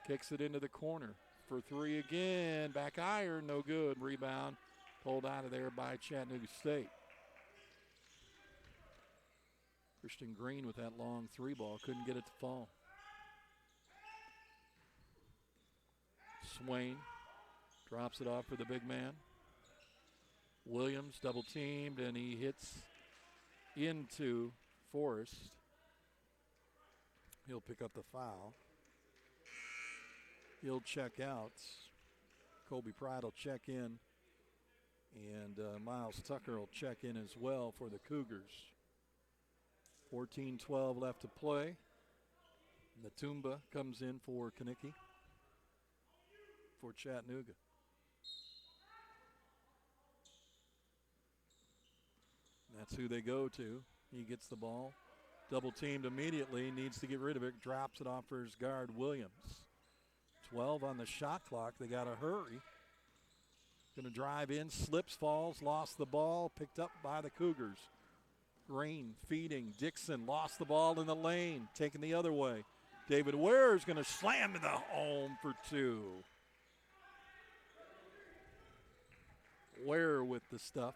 Kicks it into the corner for three again. Back iron, no good. Rebound pulled out of there by Chattanooga State. Christian Green with that long three ball, couldn't get it to fall. Swain drops it off for the big man. Williams double teamed and he hits into Forrest. He'll pick up the foul. He'll check out. Kobe Pride will check in. And Miles Tucker will check in as well for the Cougars. 14-12 left to play. Natumba comes in for Kanicki. For Chattanooga. That's who they go to. He gets the ball. Double teamed immediately. Needs to get rid of it. Drops it off for his guard, Williams. 12 on the shot clock. They got to hurry. Going to drive in. Slips, falls, lost the ball. Picked up by the Cougars. Green feeding. Dixon lost the ball in the lane. Taking the other way. David Ware is going to slam to the home for two. Ware with the stuff.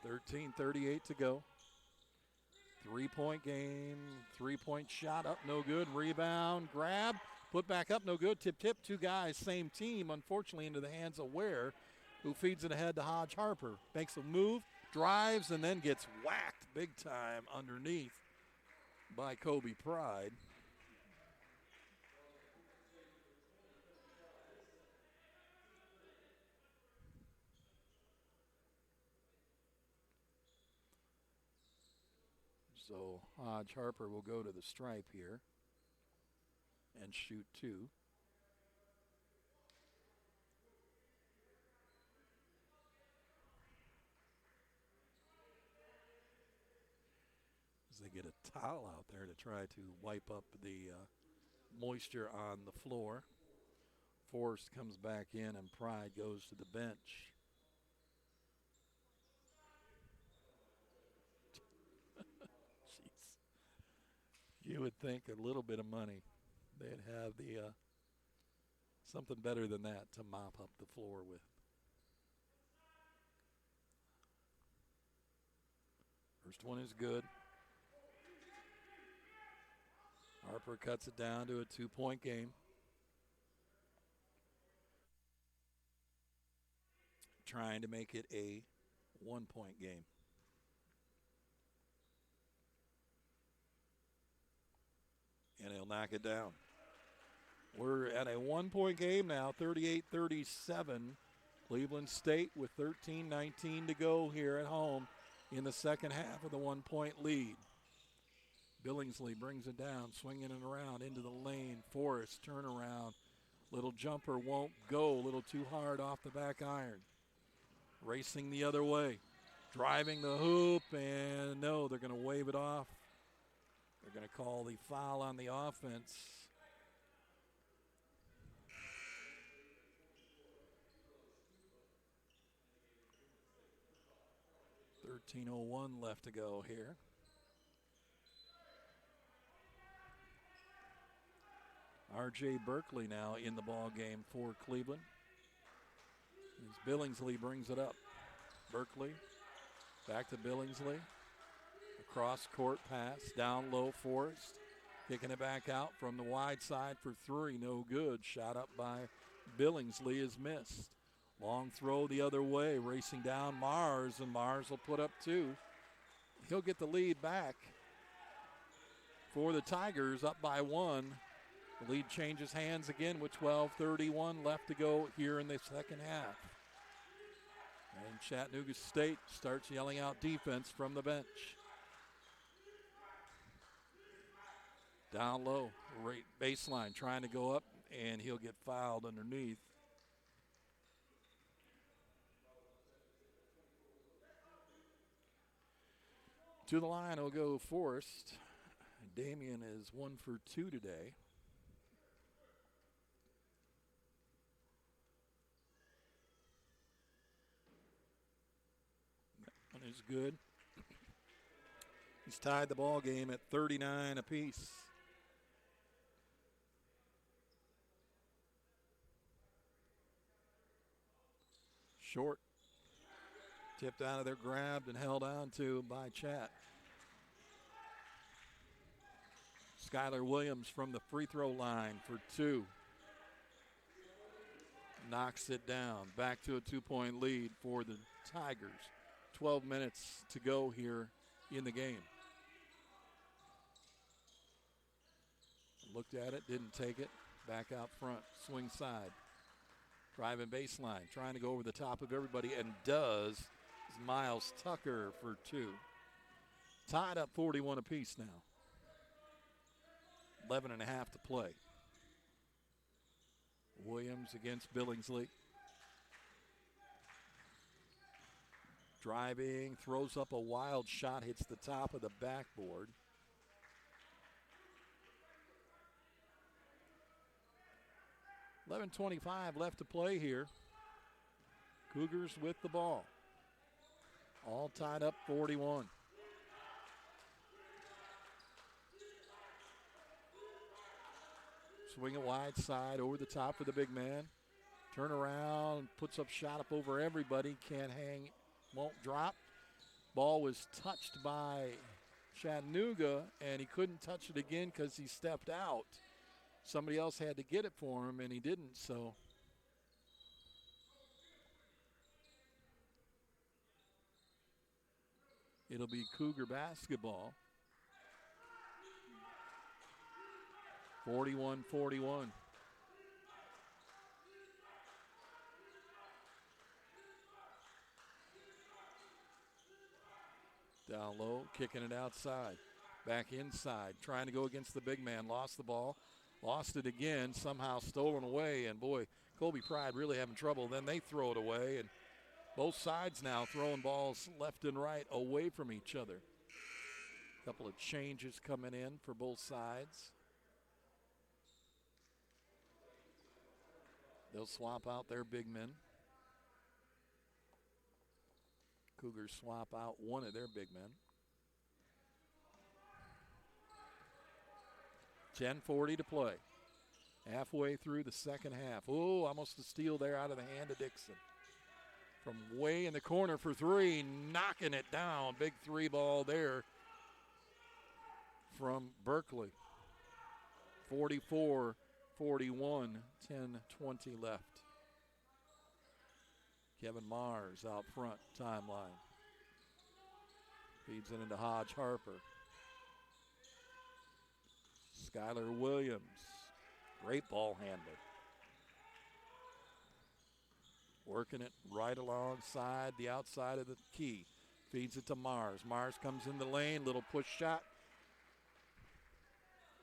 13:38 to go. 3-point game. 3-point shot up, no good. Rebound, grab, put back up, no good. Tip, two guys, same team, unfortunately into the hands of Ware, who feeds it ahead to Hodge Harper. Makes a move, drives, and then gets whacked big time underneath by Kobe Pride. So Hodge Harper will go to the stripe here and shoot two. As they get a towel out there to try to wipe up the moisture on the floor. Forrest comes back in and Pride goes to the bench. You would think a little bit of money, they'd have the something better than that to mop up the floor with. First one is good. Harper cuts it down to a 2-point game. Trying to make it a 1-point game. And he'll knock it down. We're at a 1-point game now, 38-37. Cleveland State with 13-19 to go here at home in the second half of the 1-point lead. Billingsley brings it down, swinging it around into the lane. Forrest, turnaround. Little jumper won't go. A little too hard off the back iron. Racing the other way. Driving the hoop, and no, they're going to wave it off. They're going to call the foul on the offense. .13:01 left to go here. R.J. Berkeley now in the ball game for Cleveland. As Billingsley brings it up. Berkeley back to Billingsley. Cross court pass, down low, Forrest. Kicking it back out from the wide side for three, no good. Shot up by Billingsley is missed. Long throw the other way, racing down Mars, and Mars will put up two. He'll get the lead back for the Tigers, up by one. The lead changes hands again with 12:31 left to go here in the second half. And Chattanooga State starts yelling out defense from the bench. Down low, right baseline, trying to go up, and he'll get fouled underneath. To the line will go Forrest. Damian is 1 for 2 today. That one is good. He's tied the ball game at 39 apiece. Short. Tipped out of there, grabbed and held on to by CHATT. Skylar Williams from the free throw line for 2. Knocks it down. Back to a 2-point lead for the Tigers. 12 minutes to go here in the game. Looked at it, didn't take it. Back out front, swing side. Driving baseline, trying to go over the top of everybody, and does. Is Miles Tucker for 2. Tied up 41 apiece now. 11 and a half to play. Williams against Billingsley. Driving, throws up a wild shot, hits the top of the backboard. $11:25 left to play here. Cougars with the ball. All tied up 41. Swing it wide side over the top for the big man. Turn around, puts up shot up over everybody. Can't hang, won't drop. Ball was touched by Chattanooga, and he couldn't touch it again because he stepped out. Somebody else had to get it for him, and he didn't, so. It'll be Cougar basketball. 41-41. Down low, kicking it outside. Back inside, trying to go against the big man. Lost the ball. Lost it again, somehow stolen away. And boy, Colby Pride really having trouble. Then they throw it away. And both sides now throwing balls left and right away from each other. A couple of changes coming in for both sides. They'll swap out their big men. Cougars swap out one of their big men. 10:40 to play. Halfway through the second half. Oh, almost a steal there out of the hand of Dixon. From way in the corner for 3, knocking it down. Big 3 ball there from Berkeley. 44-41, 10:20 left. Kevin Mars out front, timeline. Feeds it into Hodge Harper. Skylar Williams, great ball handler. Working it right alongside the outside of the key. Feeds it to Mars. Mars comes in the lane, little push shot.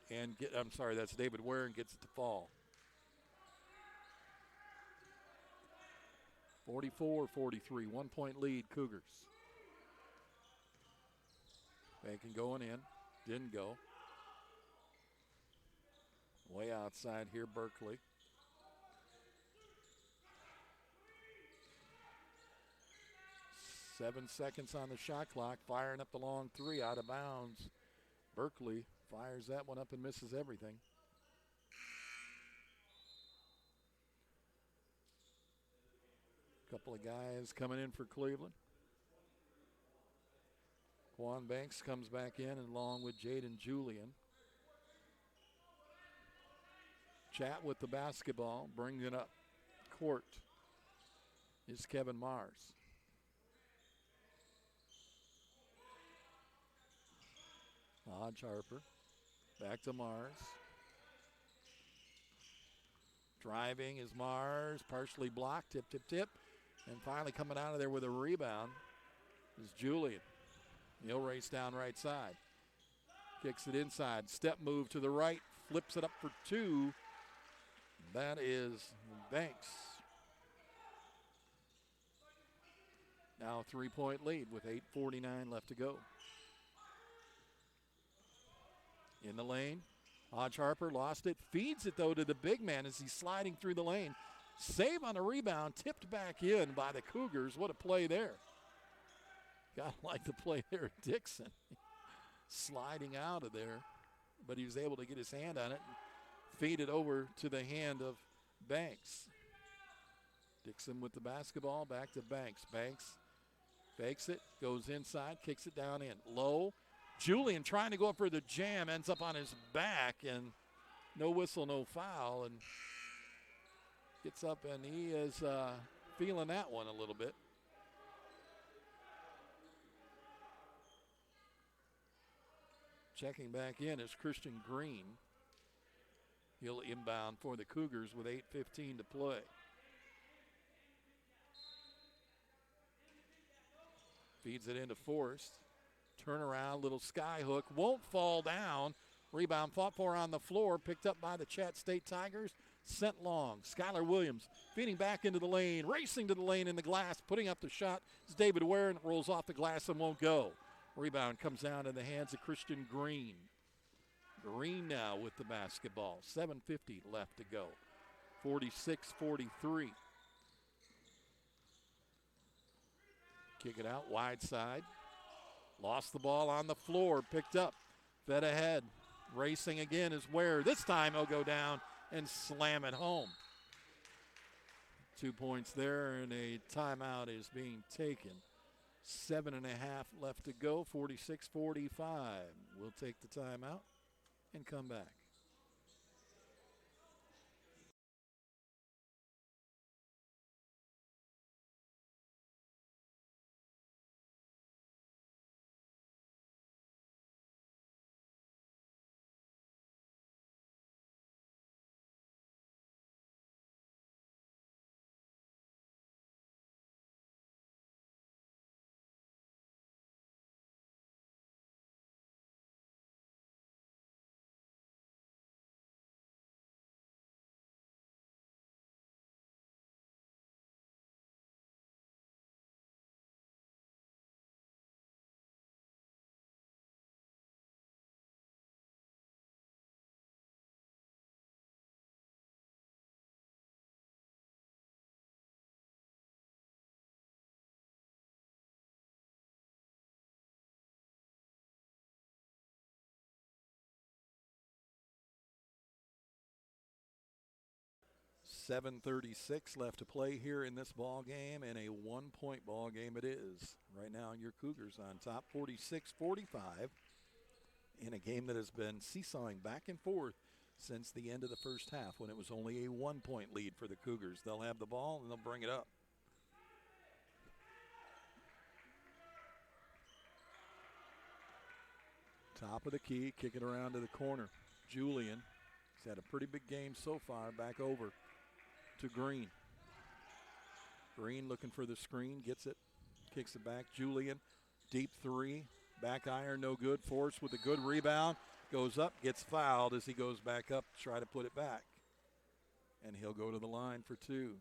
And that's David Ware, and gets it to fall. 44-43, 1-point lead, Cougars. Bacon going in, didn't go. Way outside here, Berkeley. Seven seconds on the shot clock, firing up the long 3 out of bounds. Berkeley fires that one up and misses everything. Couple of guys coming in for Cleveland. Quan Banks comes back in along with Jaden Julian. CHATT with the basketball, brings it up court is Kevin Mars. Hodge Harper, back to Mars. Driving is Mars, partially blocked, tip, tip, tip. And finally coming out of there with a rebound is Julian. He'll race down right side. Kicks it inside, step move to the right, flips it up for 2. That is Banks. Now a 3-point lead with 8:49 left to go. In the lane, Hodge Harper lost it, feeds it though to the big man as he's sliding through the lane. Save on a rebound, tipped back in by the Cougars. What a play there. Gotta like the play there, Dixon. Sliding out of there, but he was able to get his hand on it and feed it over to the hand of Banks. Dixon with the basketball, back to Banks. Banks fakes it, goes inside, kicks it down in. Low. Julian trying to go up for the jam, ends up on his back, and no whistle, no foul, and gets up, and he is feeling that one a little bit. Checking back in is Christian Green. He'll inbound for the Cougars with 8:15 to play. Feeds it into Forrest. Turnaround, little sky hook, won't fall down. Rebound fought for on the floor, picked up by the CHATT State Tigers, sent long. Skylar Williams feeding back into the lane, racing to the lane in the glass, putting up the shot. It's David Ware, and it rolls off the glass and won't go. Rebound comes down in the hands of Christian Green. Green now with the basketball. 7:50 left to go. 46-43. Kick it out, wide side. Lost the ball on the floor, picked up, fed ahead. Racing again is Ware. This time he'll go down and slam it home. 2 points there, and a timeout is being taken. 7.5 left to go, 46-45. We'll take the timeout and come back. .36 left to play here in this ball game, and a 1-point ball game it is. Right now, your Cougars on top, 46-45, in a game that has been seesawing back and forth since the end of the first half, when it was only a 1-point lead for the Cougars. They'll have the ball and they'll bring it up. Top of the key, kick it around to the corner. Julian, he's had a pretty big game so far, back over to Green. Green looking for the screen, gets it, kicks it back. Julian, deep three, back iron, no good. Force with a good rebound, goes up, gets fouled as he goes back up to try to put it back. And he'll go to the line for two.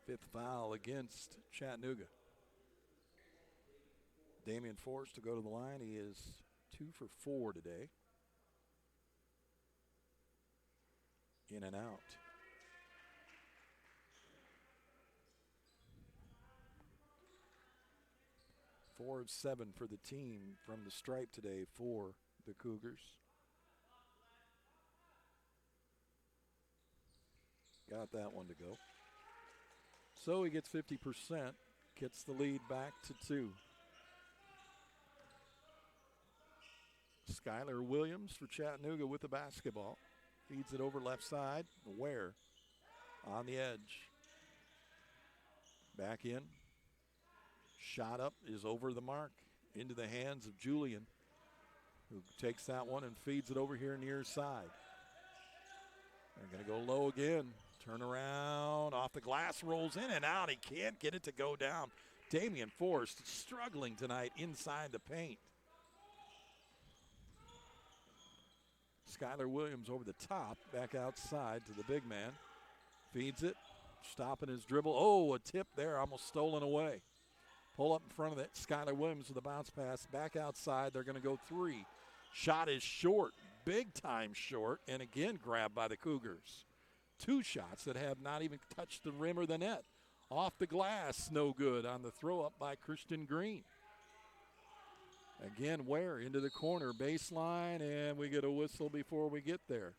Fifth foul against Chattanooga. Damian Force to go to the line. He is 2 for 4 today. In and out. 4 of 7 for the team from the stripe today for the Cougars. Got that one to go. So he gets 50%, gets the lead back to 2. Skylar Williams for Chattanooga with the basketball. Feeds it over left side. Ware on the edge. Back in. Shot up is over the mark. Into the hands of Julian, who takes that one and feeds it over here near side. They're going to go low again. Turn around. Off the glass. Rolls in and out. He can't get it to go down. Damian Forrest struggling tonight inside the paint. Skylar Williams over the top, back outside to the big man. Feeds it, stopping his dribble. Oh, a tip there, almost stolen away. Pull up in front of that. Skylar Williams with a bounce pass. Back outside. They're going to go 3. Shot is short. Big time short. And again grabbed by the Cougars. 2 shots that have not even touched the rim or the net. Off the glass. No good on the throw up by Christian Green. Again, Ware into the corner. Baseline. And we get a whistle before we get there.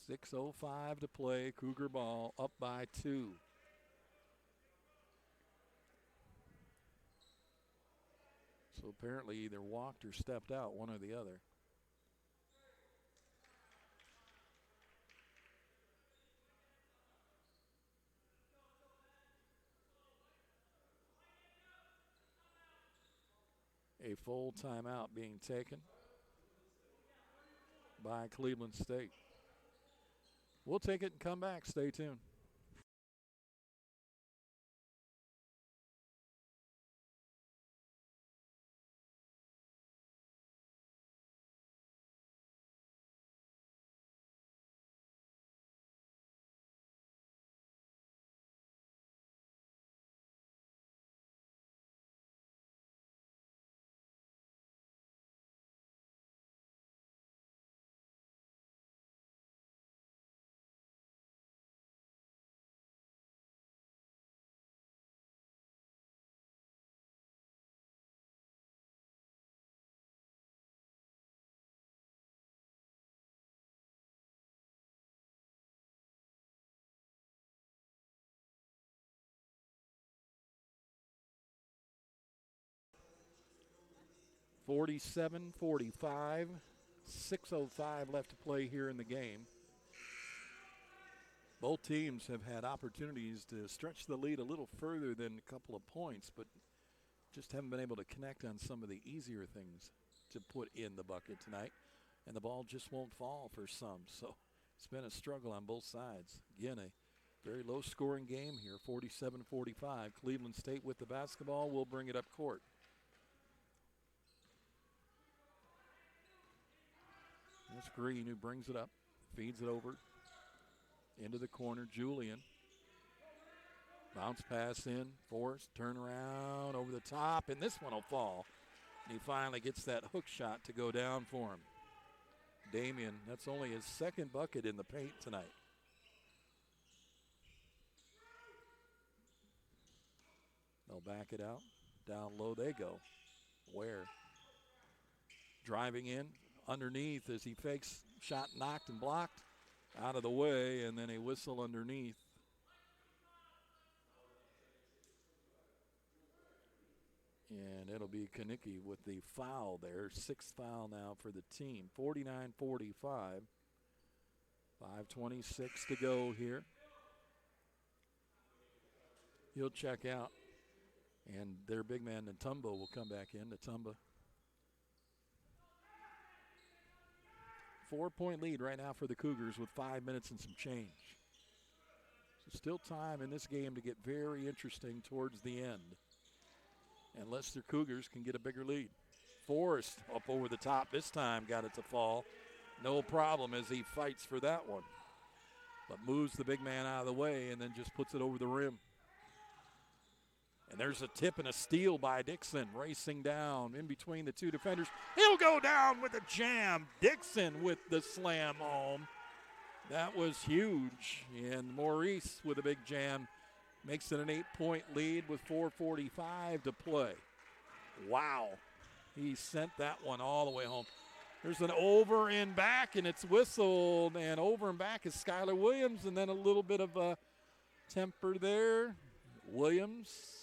6:05 to play. Cougar ball up by 2. So apparently either walked or stepped out, one or the other. A full timeout being taken by Cleveland State. We'll take it and come back. Stay tuned. (47-45). 6:05 left to play here in the game. Both teams have had opportunities to stretch the lead a little further than a couple of points, but just haven't been able to connect on some of the easier things to put in the bucket tonight. And the ball just won't fall for some. So it's been a struggle on both sides. Again, a very low-scoring game here, 47-45. Cleveland State with the basketball will bring it up court. That's Green who brings it up, feeds it over into the corner. Julian. Bounce pass in, forced, turn around, over the top, and this one will fall. And he finally gets that hook shot to go down for him. Damian, that's only his second bucket in the paint tonight. They'll back it out. Down low they go. Ware driving in underneath as he fakes, shot knocked and blocked out of the way, and then a whistle underneath. And it'll be Kanicki with the foul there. 6th foul now for the team. 49-45. 5:26 to go here. He'll check out. And their big man, Natumba, will come back in. Natumba. 4-point lead right now for the Cougars with 5 minutes and some change. So still time in this game to get very interesting towards the end. Unless the Cougars can get a bigger lead. Forrest up over the top this time, got it to fall. No problem as he fights for that one. But moves the big man out of the way and then just puts it over the rim. And there's a tip and a steal by Dixon, racing down in between the two defenders. He'll go down with a jam. Dixon with the slam home. That was huge. And Maurice with a big jam makes it an 8-point lead with 4:45 to play. Wow. He sent that one all the way home. There's an over and back, and it's whistled. And over and back is Skylar Williams, and then a little bit of a temper there. Williams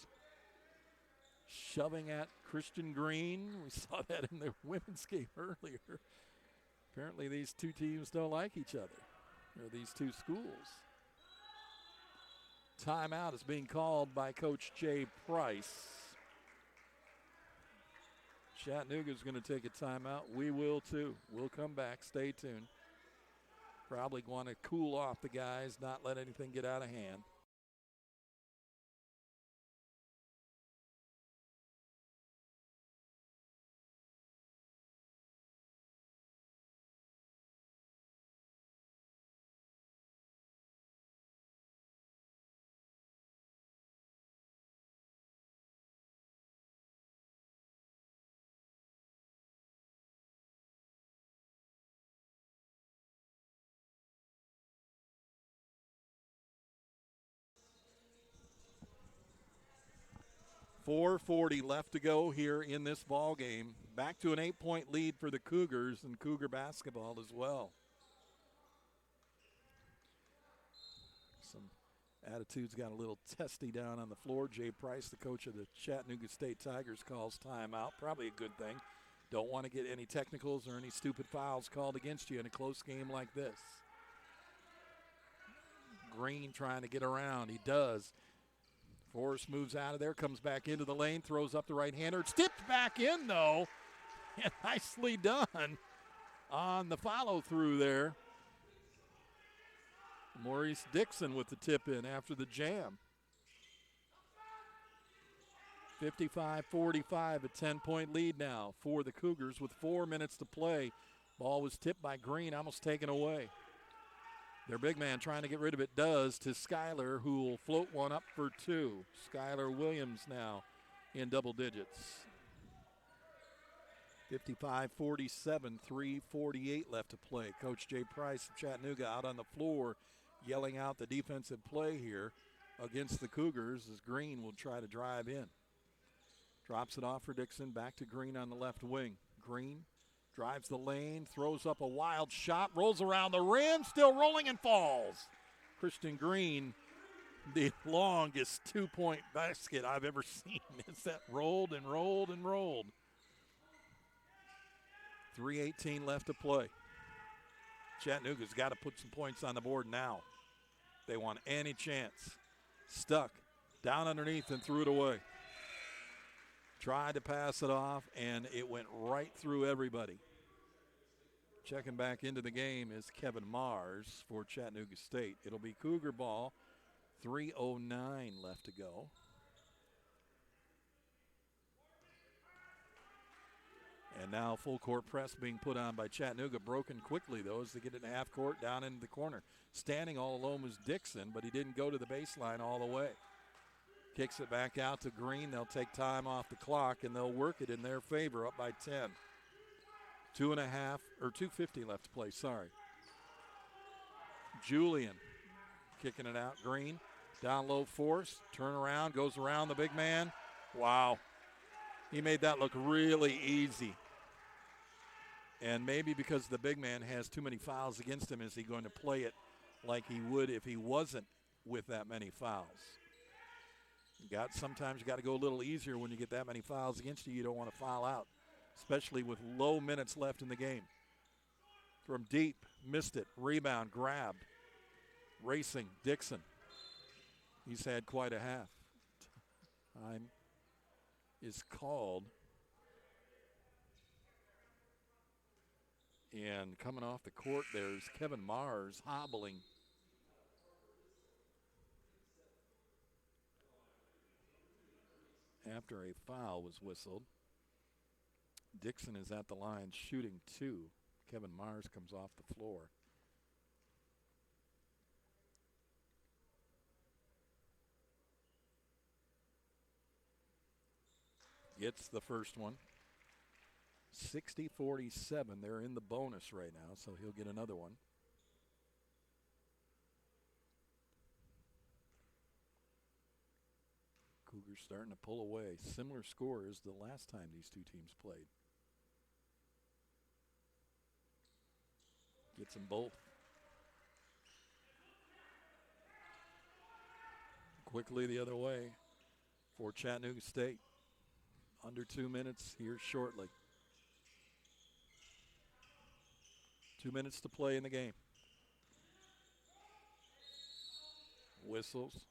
shoving at Christian Green. We saw that in the women's game earlier. Apparently these two teams don't like each other, or these two schools. Timeout is being called by Coach Jay Price. Chattanooga's going to take a timeout. We will too. We'll come back. Stay tuned. Probably want to cool off the guys, not let anything get out of hand. 4:40 left to go here in this ball game. Back to an 8-point lead for the Cougars and Cougar basketball as well. Some attitudes got a little testy down on the floor. Jay Price, the coach of the Chattanooga State Tigers, calls timeout. Probably a good thing. Don't want to get any technicals or any stupid fouls called against you in a close game like this. Green trying to get around. He does. Forrest moves out of there, comes back into the lane, throws up the right-hander. It's tipped back in, though. And nicely done on the follow-through there. Maurice Dixon with the tip in after the jam. 55-45, a 10-point lead now for the Cougars with 4 minutes to play. Ball was tipped by Green, almost taken away. Their big man trying to get rid of it does to Skyler, who will float one up for two. Skyler Williams now in double digits. 55-47, 3:48 left to play. Coach Jay Price of Chattanooga out on the floor yelling out the defensive play here against the Cougars as Green will try to drive in. Drops it off for Dixon, back to Green on the left wing. Green drives the lane, throws up a wild shot, rolls around the rim, still rolling and falls. Christian Green, the longest two-point basket I've ever seen. It's that rolled and rolled and rolled. 3:18 left to play. Chattanooga's got to put some points on the board now. They want any chance. Stuck, down underneath and threw it away. Tried to pass it off, and it went right through everybody. Checking back into the game is Kevin Mars for Chattanooga State. It'll be Cougar ball, 3:09 left to go. And now full court press being put on by Chattanooga. Broken quickly, though, as they get it in half court down into the corner. Standing all alone was Dixon, but he didn't go to the baseline all the way. Kicks it back out to Green. They'll take time off the clock, and they'll work it in their favor, up by 10. 2:50 left to play, sorry. Julian kicking it out. Green, down low force, turn around, goes around the big man. Wow. He made that look really easy. And maybe because the big man has too many fouls against him, is he going to play it like he would if he wasn't with that many fouls? Sometimes you got to go a little easier when you get that many fouls against you. You don't want to foul out, especially with low minutes left in the game. From deep, missed it, rebound, grabbed, racing, Dixon. He's had quite a half. Time is called. And coming off the court, there's Kevin Mars hobbling. After a foul was whistled. Dixon is at the line shooting two. Kevin Mars comes off the floor. Gets the first one. 60-47. They're in the bonus right now, so he'll get another one. Cougars starting to pull away. Similar score as the last time these two teams played. Gets them both. Quickly the other way for Chattanooga State. Under 2 minutes here shortly. 2 minutes to play in the game. Whistles.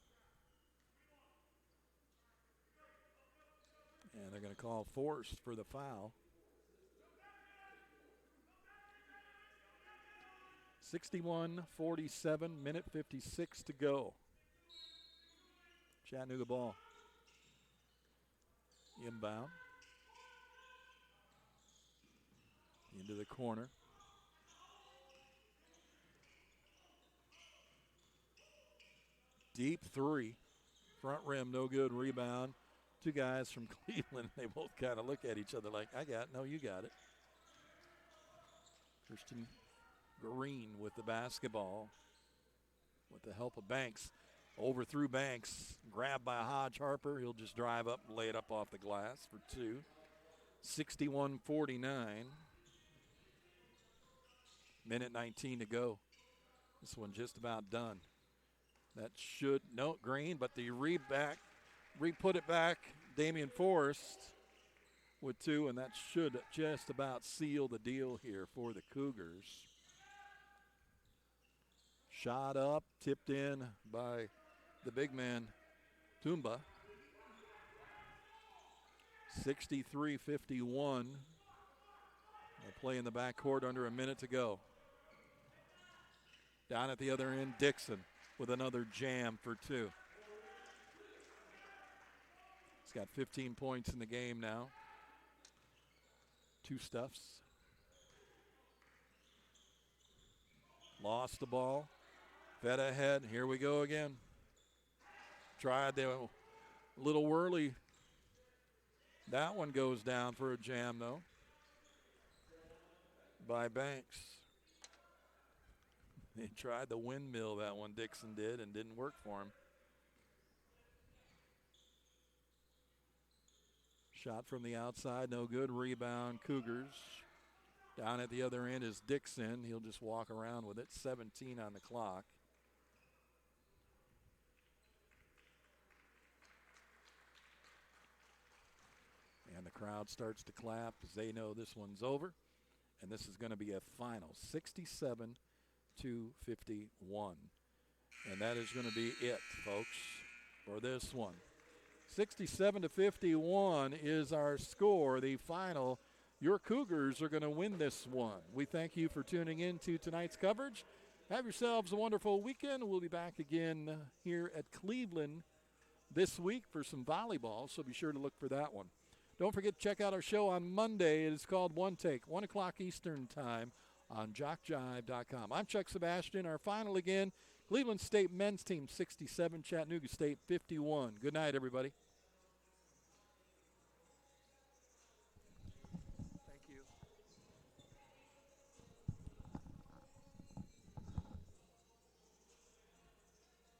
And they're going to call Forrest for the foul. 61-47, minute 56 to go. Chattanooga ball. Inbound. Into the corner. Deep three. Front rim, no good. Rebound. Two guys from Cleveland. They both kind of look at each other like, I got it. No, you got it. Christian Green with the basketball with the help of Banks. Overthrew Banks, grabbed by Hodge Harper. He'll just drive up and lay it up off the glass for two. 61-49. Minute 19 to go. This one just about done. That should, no, Green, but the re-put it back. Damian Forrest with two, and that should just about seal the deal here for the Cougars. Shot up, tipped in by the big man, Tumba. 63-51. They play in the backcourt under a minute to go. Down at the other end, Dixon with another jam for two. He's got 15 points in the game now. Two stuffs. Lost the ball. Fed ahead. Here we go again. Tried the little whirly. That one goes down for a jam, though, by Banks. He tried the windmill, that one, Dixon did, and didn't work for him. Shot from the outside, no good. Rebound, Cougars. Down at the other end is Dixon. He'll just walk around with it. 17 on the clock. And the crowd starts to clap as they know this one's over. And this is going to be a final, 67-51. And that is going to be it, folks, for this one. 67-51 is our score, the final. Your Cougars are going to win this one. We thank you for tuning in to tonight's coverage. Have yourselves a wonderful weekend. We'll be back again here at Cleveland this week for some volleyball, so be sure to look for that one. Don't forget to check out our show on Monday. It is called One Take, 1 o'clock Eastern Time on jockjive.com. I'm Chuck Sebastian. Our final again, Cleveland State men's team 67, Chattanooga State 51. Good night, everybody.